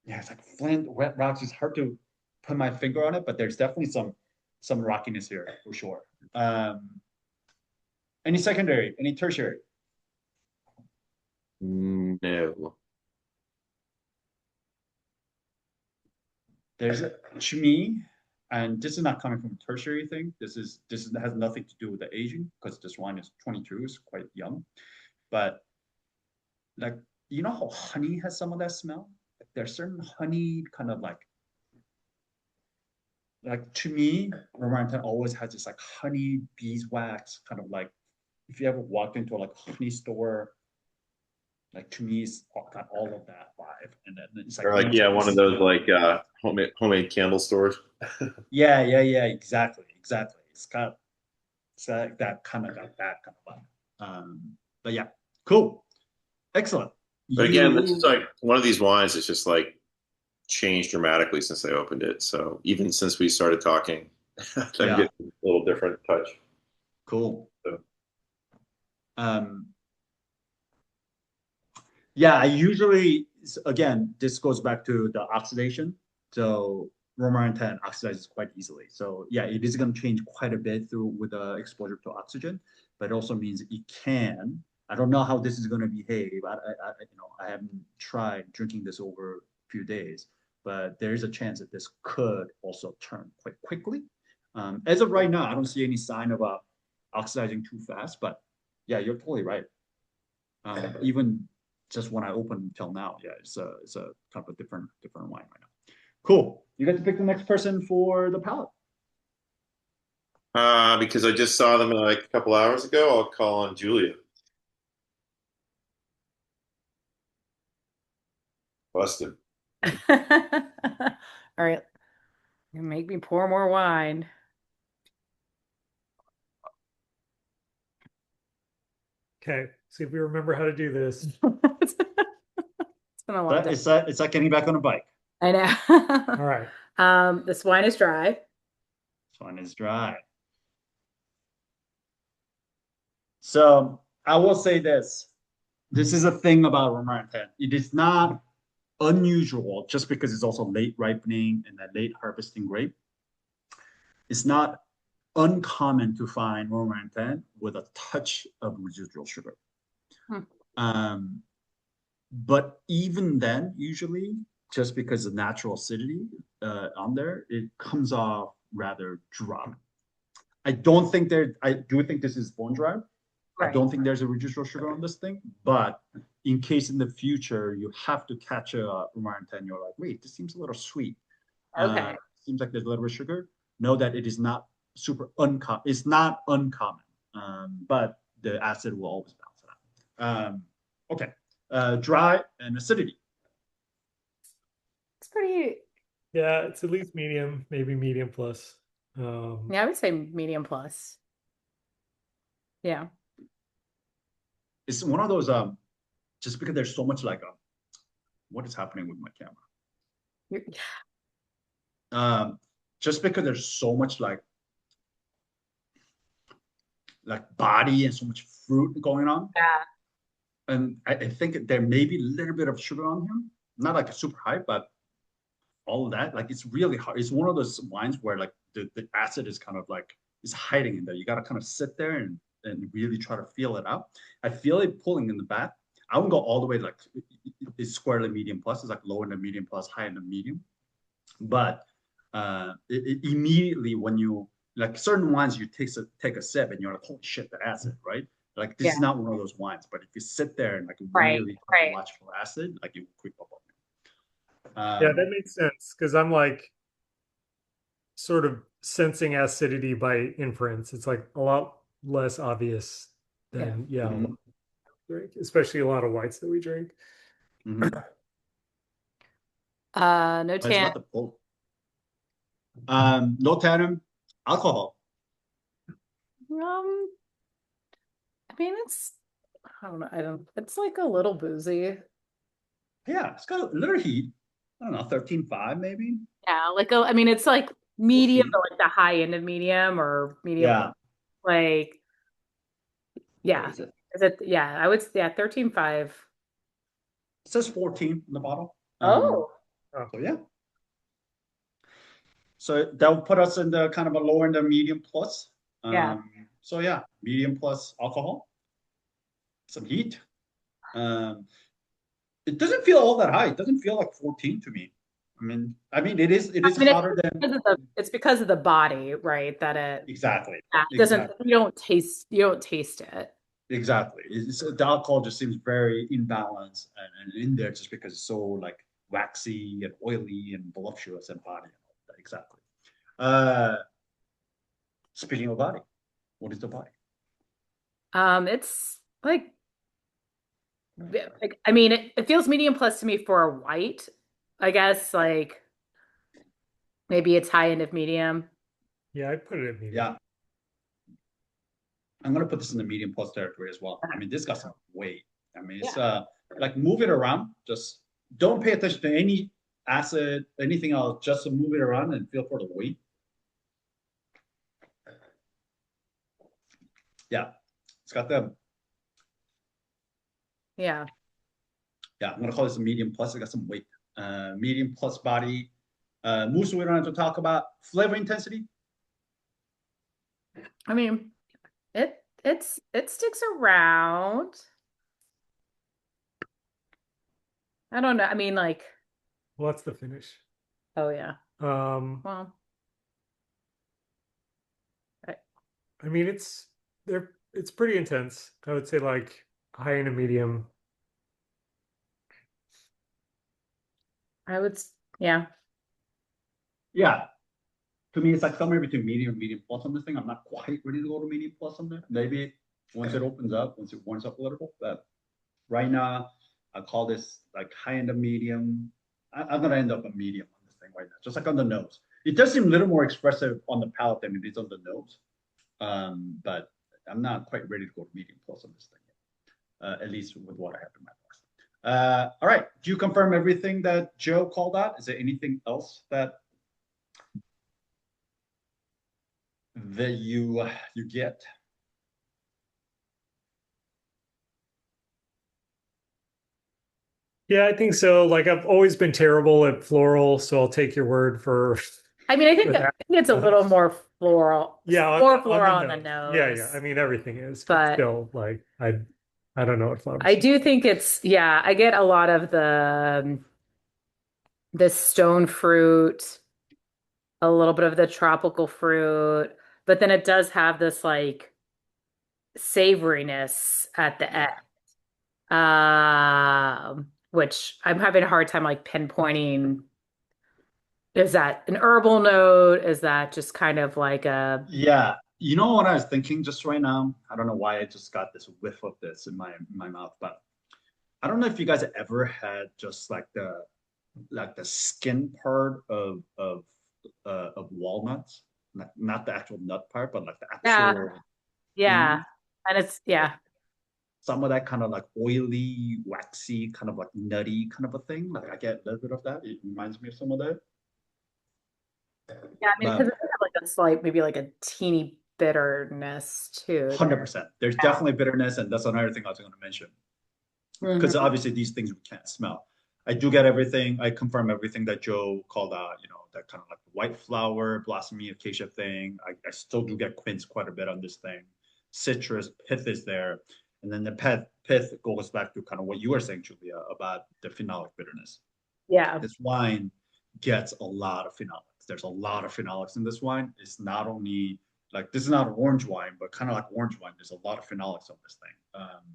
Yeah, it's like flint, wet rocks. It's hard to put my finger on it, but there's definitely some rockiness here for sure. Any secondary, any tertiary?
No.
There's to me, and this is not coming from a tertiary thing. This has nothing to do with the aging because this wine is 22, it's quite young. But like you know how honey has some of that smell? Like, there's certain honey kind of like to me, Romarantin always has this like honey beeswax kind of like if you ever walked into a like honey store, like to me it's got all of that vibe. And then it's like,
or like one of those like homemade candle stores.
Yeah, exactly. It's got So that kind of got that kind of vibe. But yeah, cool, excellent.
But again, this is like one of these wines that's just like changed dramatically since I opened it. So even since we started talking, I'm getting a little different touch.
Cool.
So.
Yeah, I usually, again, this goes back to the oxidation. So Romarantin oxidizes quite easily. So yeah, it is going to change quite a bit through with the exposure to oxygen, but it also means it can. I don't know how this is going to behave. I haven't tried drinking this over a few days, but there is a chance that this could also turn quite quickly. As of right now, I don't see any sign of oxidizing too fast, but yeah, you're totally right. Even just when I opened until now, yeah, it's a kind of a different wine right now. Cool. You get to pick the next person for the palette.
Because I just saw them like a couple hours ago, I'll call on Julia. Busted.
All right. You make me pour more wine.
Okay, see if we remember how to do this.
It's been a long day.
It's like getting back on a bike.
I know.
All right.
This wine is dry.
This one is dry. So I will say this. This is a thing about Romarantin. It is not unusual just because it's also late ripening and a late harvesting grape. It's not uncommon to find Romarantin with a touch of residual sugar. But even then, usually, just because of natural acidity on there, it comes off rather dry. I do think this is bone dry.
Right.
I don't think there's a residual sugar on this thing, but in case in the future you have to catch a Romarantin, you're like, wait, this seems a little sweet.
Okay.
Seems like there's a little bit of sugar. Know that it is not super uncommon. It's not uncommon, but the acid will always balance it out. Okay, dry and acidity.
It's pretty.
Yeah, it's at least medium, maybe medium plus.
Yeah, I would say medium plus. Yeah.
It's one of those just because there's so much like what is happening with my camera? Just because there's so much like body and so much fruit going on.
Yeah.
And I think there may be a little bit of sugar on him, not like a super high, but all of that, like it's really hard. It's one of those wines where like the acid is kind of like is hiding in there. You got to kind of sit there and really try to feel it out. I feel it pulling in the back. I wouldn't go all the way like it's squarely medium plus. It's like low in the medium plus, high in the medium. But immediately when you like certain wines, you take a sip and you're like, holy shit, the acid, right? Like this is not one of those wines. But if you sit there and like really watch for acid, like you creep up on it.
Yeah, that makes sense because I'm like sort of sensing acidity by inference. It's like a lot less obvious than drink, especially a lot of whites that we drink.
No tan.
No tannin, alcohol.
I mean, I don't know. It's like a little boozy.
Yeah, it's got a little heat. I don't know, 13.5 maybe.
Yeah, I mean, it's like medium to like the high end of medium or medium.
Yeah.
Like, yeah.
Is it?
Yeah, I would, 13.5.
It says 14 in the bottle.
Oh.
So yeah. So that would put us in the kind of a lower end of medium plus. So yeah, medium plus alcohol, some heat. It doesn't feel all that high. It doesn't feel like 14 to me. I mean, it is hotter than.
It's because of the body, right? That it
exactly.
It doesn't. You don't taste it.
Exactly. The alcohol just seems very imbalanced and in there just because it's so like waxy and oily and voluptuous and body. Exactly. Speaking of body, what is the body?
It's like I mean, it feels medium plus to me for a white. I guess like maybe it's high end of medium.
Yeah, I'd put it at medium.
Yeah. I'm gonna put this in the medium plus territory as well. I mean, this got some weight. I mean, it's
Yeah.
like move it around. Just don't pay attention to any acid, anything else. Just move it around and feel for the weight. Yeah, it's got the
Yeah.
I'm gonna call this a medium plus. It got some weight. Medium plus body. Mousse we don't have to talk about. Flavor intensity.
I mean, it sticks around. I don't know. I mean, like,
Well, that's the finish.
oh yeah.
Well, I mean, it's pretty intense. I would say like high and a medium.
Yeah.
Yeah. To me, it's like somewhere between medium plus on this thing. I'm not quite ready to go to medium plus on there. Maybe once it opens up, once it warms up a little bit. But right now, I call this like high end of medium. I'm gonna end up a medium on this thing right now, just like on the nose. It does seem a little more expressive on the palate than it is on the nose. But I'm not quite ready to go to medium plus on this thing yet, at least with what I have in my box. All right, do you confirm everything that Joe called out? Is there anything else that you get?
Yeah, I think so. Like I've always been terrible at floral, so I'll take your word for.
I mean, I think
that.
it's a little more floral.
Yeah,
more floral on the nose.
Yeah. I mean, everything is,
But
still, like I don't know what flowers.
I do think I get a lot of the stone fruit, a little bit of the tropical fruit, but then it does have this like savoriness at the end. Which I'm having a hard time like pinpointing. Is that an herbal note? Is that just kind of like a
Yeah, you know what I was thinking just right now? I don't know why I just got this whiff of this in my mouth, but I don't know if you guys ever had just like the skin part of walnuts, not the actual nut part, but like the actual
yeah. And it's
some of that kind of like oily, waxy, kind of like nutty kind of a thing. Like I get a little bit of that. It reminds me of some of that.
Yeah, I mean, because it has like a slight, maybe like a teeny bitterness too.
100%. There's definitely bitterness, and that's another thing I was going to mention. Because obviously these things we can't smell. I do get everything. I confirm everything that Joe called out. You know, that kind of like white flower, blossomy acacia thing. I still do get quince quite a bit on this thing. Citrus, pith is there, and then the pith goes back to kind of what you were saying, Julia, about the phenolic bitterness.
Yeah,
this wine gets a lot of phenolics. There's a lot of phenolics in this wine. It's not only like this is not an orange wine, but kind of like orange wine. There's a lot of phenolics on this thing.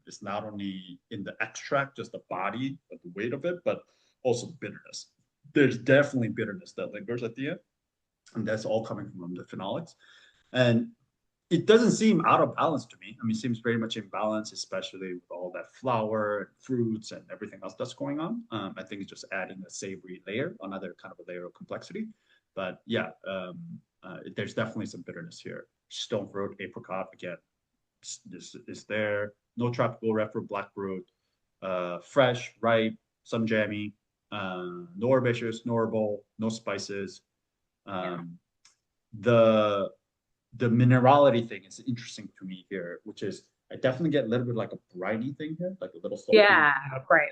It's not only in the extract, just the body, but the weight of it, but also bitterness. There's definitely bitterness that lingers at the end, and that's all coming from the phenolics. And it doesn't seem out of balance to me. I mean, it seems very much in balance, especially with all that flour and fruits and everything else that's going on. I think it's just adding a savory layer, another kind of a layer of complexity. But yeah, there's definitely some bitterness here. Stone fruit, apricot, again, this is there. No tropical red fruit, black fruit, fresh, ripe, some jammy, no herbaceous, no herbal, no spices. The minerality thing is interesting to me here, which is I definitely get a little bit like a briny thing here, like a little salty.
Yeah, right.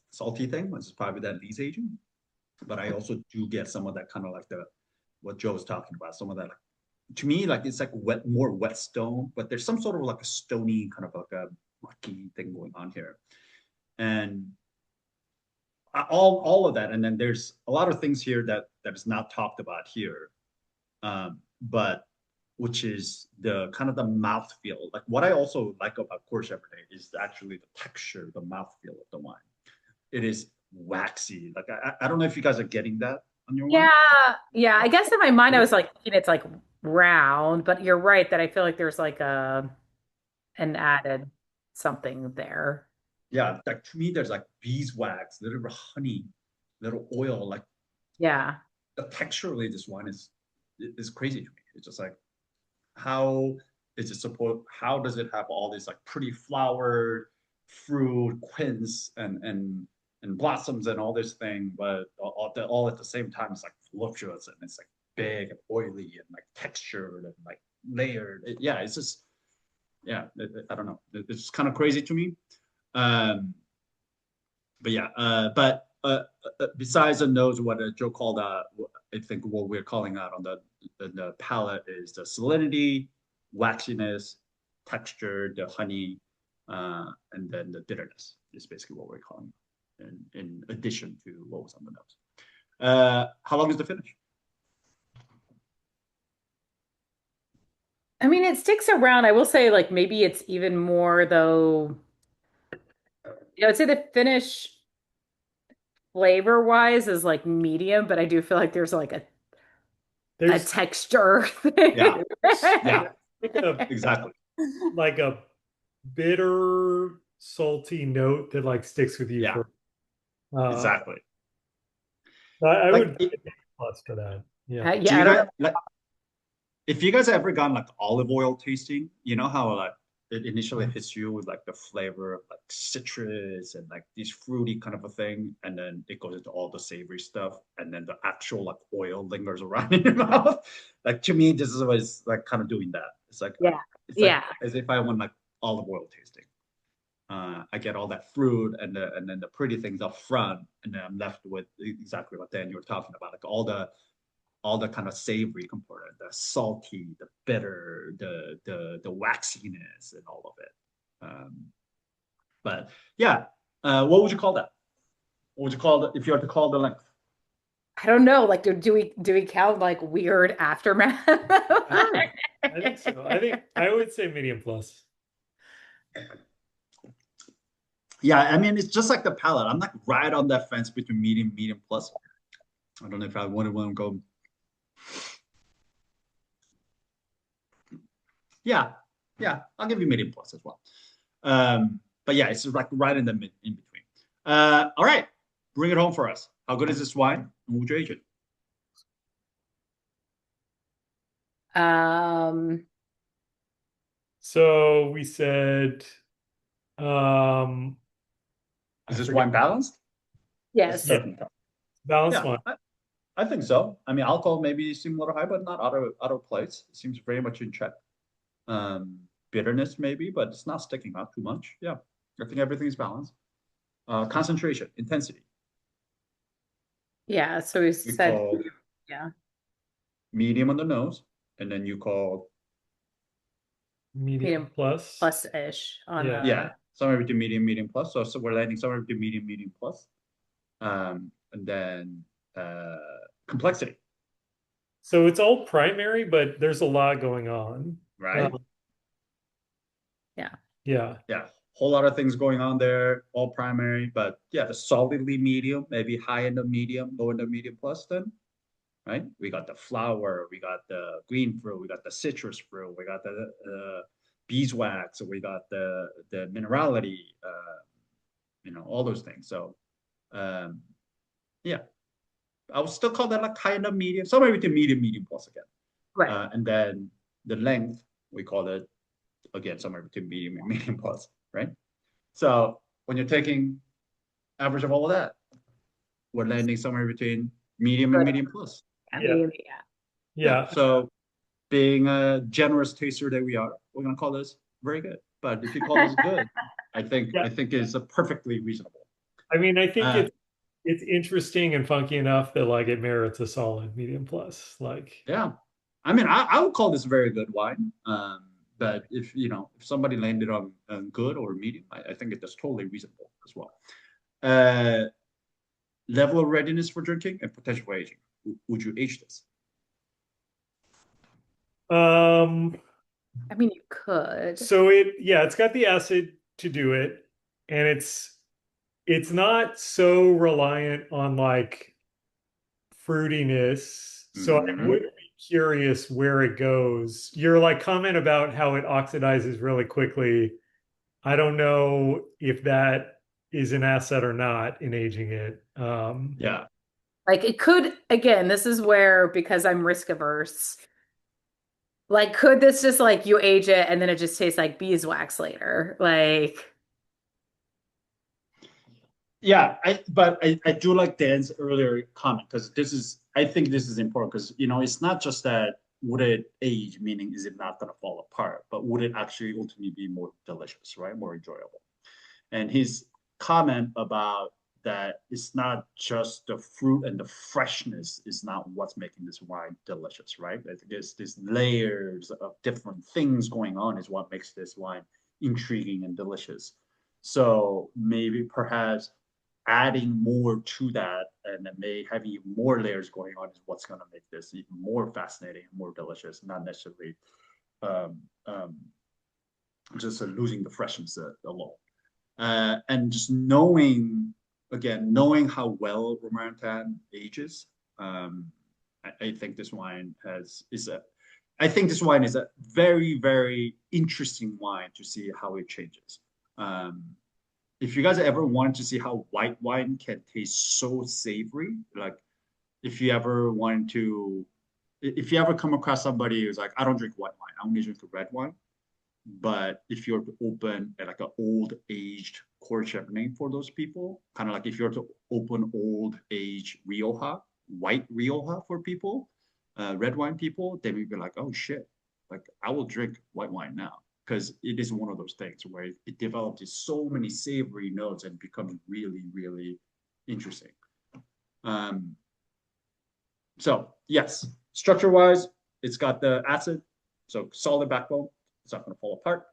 Salty thing, which is probably that lees aging. But I also do get some of that kind of like what Joe was talking about, some of that, like, to me, like it's like more wet stone, but there's some sort of like a stony kind of like a rocky thing going on here. And all of that. And then there's a lot of things here that is not talked about here. But which is the kind of the mouthfeel. Like what I also like about Cour-Cheverny is actually the texture, the mouthfeel of the wine. It is waxy. Like I don't know if you guys are getting that on your wine.
Yeah. I guess in my mind I was like thinking it's like round, but you're right that I feel like there's like an added something there.
Yeah, like to me, there's like beeswax, little honey, little oil. Like texturally, this wine is crazy to me. It's just like how is it supposed? How does it have all these like pretty flowered fruit, quince, and blossoms and all this thing, but all at the same time it's like voluptuous and it's like big and oily and like textured and like layered. It's just I don't know. It's kind of crazy to me. Besides the nose, what Joe called I think what we're calling out on the palate is the salinity, waxiness, texture, the honey, and then the bitterness is basically what we're calling in addition to what was on the nose. How long is the finish?
I mean, it sticks around. I will say, like, maybe it's even more though. I'd say the finish flavor wise is like medium, but I do feel like there's like a texture thing.
Yeah, exactly.
Like a bitter, salty note that like sticks with you.
Exactly.
I would give it a plus for that.
If you guys have ever gone like olive oil tasting, you know how like it initially hits you with like the flavor of like citrus and like this fruity kind of a thing, and then it goes into all the savory stuff, and then the actual like oil lingers around in your mouth. Like to me, this is always like kind of doing that. It's like as if I went like olive oil tasting. I get all that fruit and then the pretty things up front, and then I'm left with exactly what Dan you were talking about, like all the kind of savory component, the salty, the bitter, the waxiness, and all of it. What would you call that? What would you call it if you had to call the length?
I don't know. Like, do we count like weird aftermath?
I think so. I would say medium plus.
Yeah, I mean, it's just like the palate. I'm like right on that fence between medium plus. I don't know if I want to go. Yeah, I'll give you medium plus as well. But yeah, it's like right in between. All right, bring it home for us. How good is this wine? And would you age it?
So we said,
is this wine balanced?
Yes.
Balanced wine.
I think so. I mean, alcohol maybe seems a little high, but not out of place. It seems very much in check. Bitterness maybe, but it's not sticking out too much. Yeah, I think everything is balanced. Concentration, intensity.
Yeah, so we said
medium on the nose, and then you call
medium
plus-ish on
somewhere between medium plus. So we're landing somewhere between medium plus. And then complexity.
So it's all primary, but there's a lot going on.
Right.
Yeah.
Whole lot of things going on there, all primary, but the solidly medium, maybe high end of medium, low end of medium plus then. Right? We got the flower, we got the green fruit, we got the citrus fruit, we got the beeswax, we got the minerality, all those things. So I would still call that like kind of medium, somewhere between medium plus again.
Right.
And then the length, we call it again somewhere between medium and medium plus, right? So when you're taking average of all of that, we're landing somewhere between medium and medium plus. So being a generous taster that we are, we're gonna call this very good. But if you call this good, I think it's a perfectly reasonable.
I mean, I think it's interesting and funky enough that like it merits a solid medium plus. Like,
I mean, I would call this very good wine. But if somebody landed on good or medium, I think it's totally reasonable as well. Level of readiness for drinking and potential for aging. Would you age this?
I mean, you could.
So it's got the acid to do it, and it's not so reliant on like fruitiness. So I would be curious where it goes. Your like comment about how it oxidizes really quickly, I don't know if that is an asset or not in aging it.
Like it could, again, this is where, because I'm risk averse, Like, could this just like you age it and then it just tastes like beeswax later? Like,
Yeah, I do like Dan's earlier comment because I think this is important because it's not just that would it age, meaning is it not going to fall apart, but would it actually ultimately be more delicious, right? More enjoyable. And his comment about that it's not just the fruit and the freshness is not what's making this wine delicious, right? I think there's these layers of different things going on is what makes this wine intriguing and delicious. So maybe perhaps adding more to that and then may have even more layers going on is what's going to make this even more fascinating and more delicious, not necessarily um, um, just losing the freshness alone. And just knowing how well Romarantin ages, I think this wine I think this wine is a very, very interesting wine to see how it changes. Um, if you guys ever want to see how white wine can taste so savory, like if you ever want to, if you ever come across somebody who's like, I don't drink white wine, I only drink red wine. But if you're to open like an old aged Cour-Cheverny for those people, kind of like if you're to open old aged Rioja, white Rioja for people, red wine people, they may be like, oh shit, like I will drink white wine now because it is one of those things where it develops so many savory notes and becomes really, really interesting. So yes, structure wise, it's got the acid, so solid backbone. It's not going to fall apart.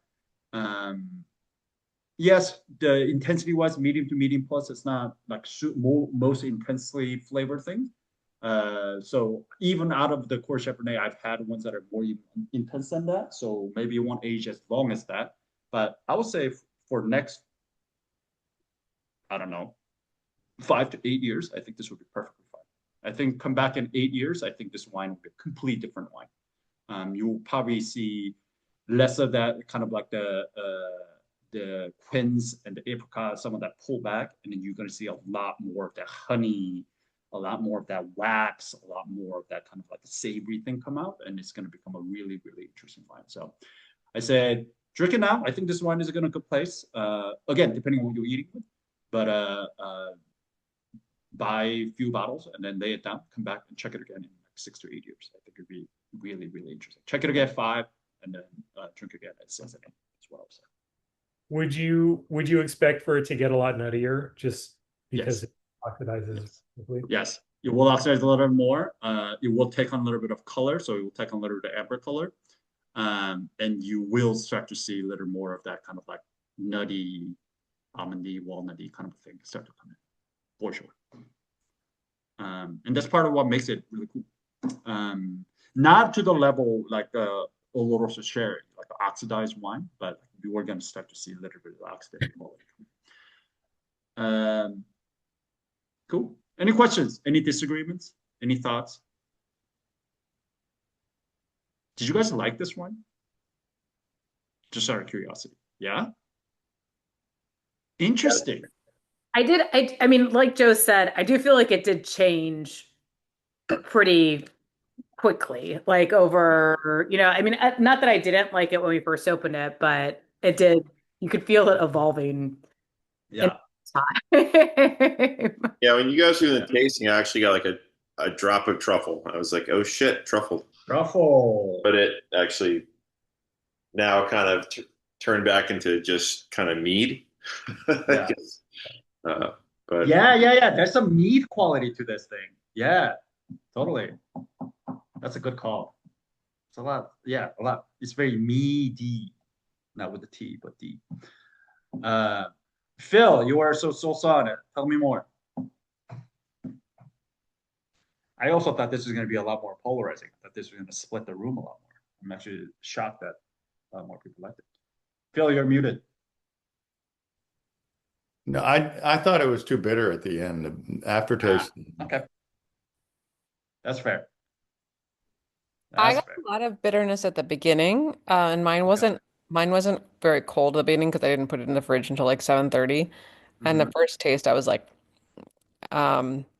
Yes, the intensity wise, medium to medium plus. It's not like most intensely flavored things. So even out of the Cour-Cheverny, I've had ones that are more intense than that. So maybe you won't age as long as that. But I would say for next, I don't know, 5 to 8 years, I think this would be perfectly fine. I think come back in 8 years, I think this wine will be a complete different wine. You'll probably see less of that kind of like the quince and the apricot, some of that pull back, and then you're going to see a lot more of that honey, a lot more of that wax, a lot more of that kind of like the savory thing come out, and it's going to become a really, really interesting wine. So I said, drink it now. I think this wine is going to good place. Again, depending on what you're eating with, but buy a few bottles and then lay it down, come back and check it again in like 6 to 8 years. I think it'd be really, really interesting. Check it again at 5 and then drink again at 6 as well. So.
Would you expect for it to get a lot nuttier just because it oxidizes quickly?
Yes, it will oxidize a little bit more. It will take on a little bit of color, so it will take on a little bit of amber color. And you will start to see a little more of that kind of like nutty, almondy, walnutty kind of thing start to come in, for sure. And that's part of what makes it really cool. Not to the level like Oloroso sherry, like the oxidized wine, but we were going to start to see a little bit of oxidative quality. Cool. Any questions? Any disagreements? Any thoughts? Did you guys like this one? Just out of curiosity. Yeah? Interesting.
I did. I mean, like Joe said, I do feel like it did change pretty quickly, like over, I mean, not that I didn't like it when we first opened it, but it did. You could feel it evolving.
Yeah.
Yeah, when you guys were in the tasting, I actually got like a drop of truffle. I was like, oh shit, truffle.
Truffle.
But it actually now kind of turned back into just kind of mead.
Yeah.
But
yeah. There's some mead quality to this thing. Yeah, totally. That's a good call. It's a lot. Yeah, a lot. It's very meaty, not with the T, but D. Phil, you are so on it. Tell me more. I also thought this was going to be a lot more polarizing. I thought this was going to split the room a lot more. I'm actually shocked that a lot more people liked it. Phil, you're muted.
No, I thought it was too bitter at the end. The aftertaste.
Okay. That's fair.
I got a lot of bitterness at the beginning, and mine wasn't very cold at the beginning because I didn't put it in the fridge until like 7:30. And the first taste, I was like,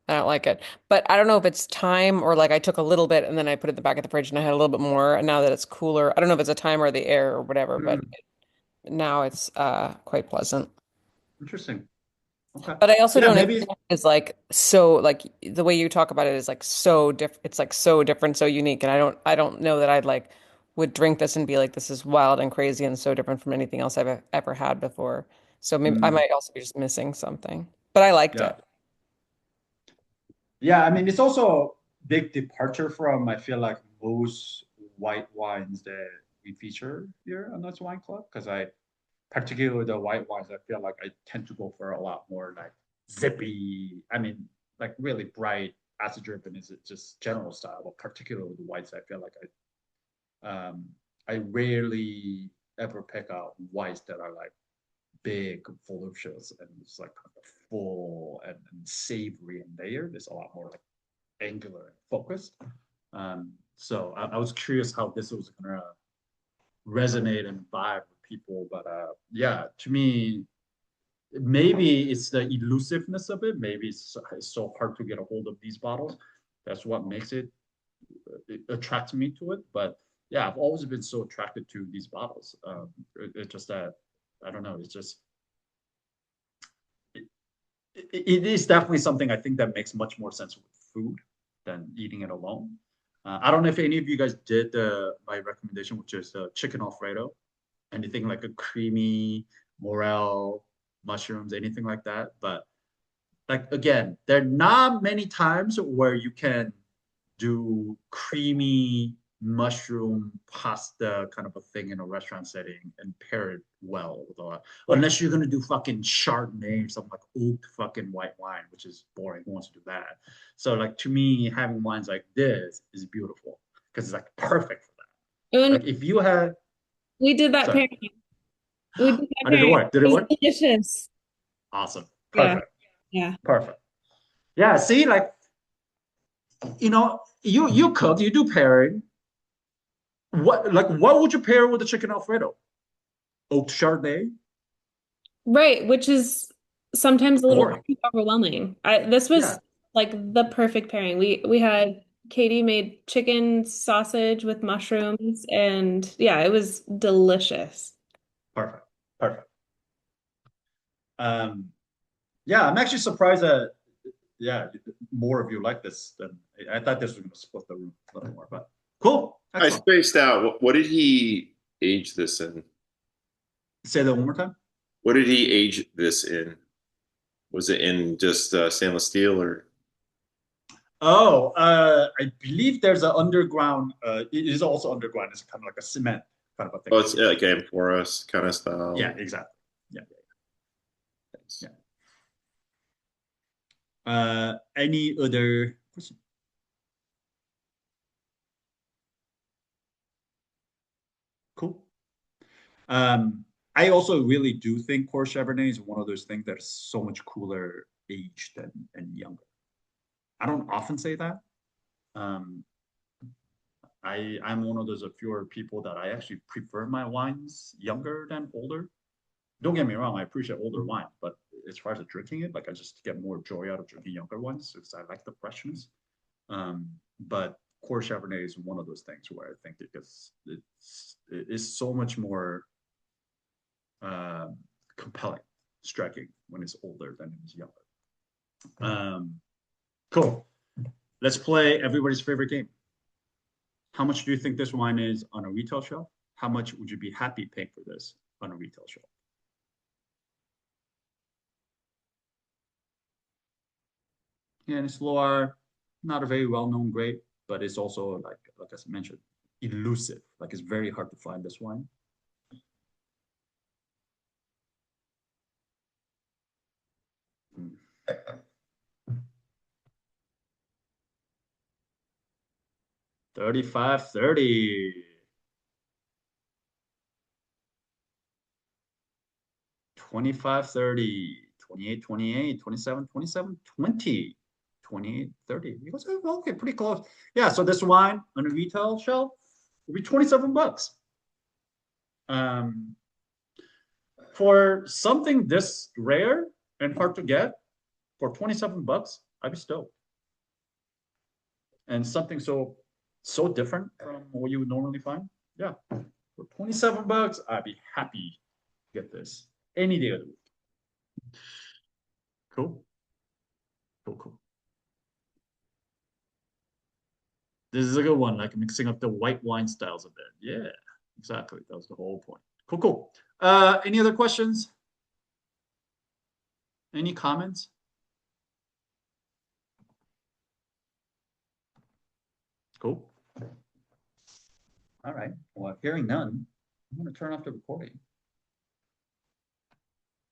I don't like it. But I don't know if it's time or like I took a little bit and then I put it in the back of the fridge and I had a little bit more. And now that it's cooler, I don't know if it's a time or the air or whatever, but now it's quite pleasant.
Interesting. Okay.
But I also
Yeah,
don't
maybe.
understand is like so like the way you talk about it is like so different. It's like so different, so unique. And I don't know that I'd like would drink this and be like, this is wild and crazy and so different from anything else I've ever had before. So maybe I
Mm,
might also be just missing something. But I liked
yeah.
it.
Yeah, I mean, it's also a big departure from, I feel like, most white wines that we feature here on this wine club. Because particularly the white wines, I feel like I tend to go for a lot more like zippy. I mean, like really bright, acid driven is just general style, but particularly with the whites, I feel like I rarely ever pick out whites that are like big, voluptuous, and it's like kind of full and savory and layered. It's a lot more like angular and focused. So I was curious how this was gonna resonate and vibe with people, but yeah, to me, maybe it's the elusiveness of it. Maybe it's so hard to get a hold of these bottles. That's what makes it attracts me to it. But yeah, I've always been so attracted to these bottles. It's just that I don't know. It's just it is definitely something I think that makes much more sense with food than eating it alone. I don't know if any of you guys did my recommendation, which is chicken Alfredo. Anything like a creamy morel, mushrooms, anything like that. But like again, there are not many times where you can do creamy mushroom pasta kind of a thing in a restaurant setting and pair it well with a lot. Unless you're gonna do fucking Chardonnay or something like oak fucking white wine, which is boring. Who wants to do that? So like to me, having wines like this is beautiful because it's like perfect for that.
And
Like if you had,
we did that
sorry,
pairing. We did that
how did it
pairing.
work? Did
It
it
was
work?
delicious.
Awesome.
Yeah.
Perfect.
Yeah.
Perfect. Yeah, see, like you cook, you do pairing. What would you pair with the chicken Alfredo? Oak Chardonnay?
Right, which is sometimes a little
Boring.
too overwhelming. This
Yeah,
was like the perfect pairing. We had Katie made chicken sausage with mushrooms and yeah, it was delicious.
perfect. Perfect. Um, yeah, I'm actually surprised that yeah, more of you like this than I thought this was gonna split the room a little more, but cool.
I
Excellent.
spaced out. What did he age this in?
Say that one more time.
What did he age this in? Was it in just stainless steel or?
Oh, I believe there's an underground, it is also underground. It's kind of like a cement kind of a thing.
Oh, it's like amphoras kind of style.
Yeah, exactly. Yeah.
Thanks.
Yeah. Any other question? Cool. I also really do think Cour-Cheverny is one of those things that's so much cooler aged and younger. I don't often say that. Um, I'm one of those fewer people that I actually prefer my wines younger than older. Don't get me wrong, I appreciate older wine, but as far as drinking it, like I just get more joy out of drinking younger ones because I like the freshness. But Cour-Cheverny is one of those things where I think it is so much more uh, compelling, striking when it's older than it is younger. Cool. Let's play everybody's favorite game. How much do you think this wine is on a retail shelf? How much would you be happy paying for this on a retail shelf? Yeah, and it's Loire, not a very well-known grape, but it's also like I mentioned, elusive. Like it's very hard to find this wine. Hmm. 35-30. 25-30. 28-28. 27-27. 20. 28-30. You guys are okay, pretty close. Yeah, so this wine on a retail shelf will be $27. For something this rare and hard to get, for $27, I'd be stoked. and something so different from what you would normally find. Yeah, for $27, I'd be happy to get this any day of the week. Cool. Cool. This is a good one, like mixing up the white wine styles a bit. Yeah, exactly. That was the whole point. Cool. Any other questions? Any comments? Cool. All right. Well, hearing none, I'm going to turn off the recording.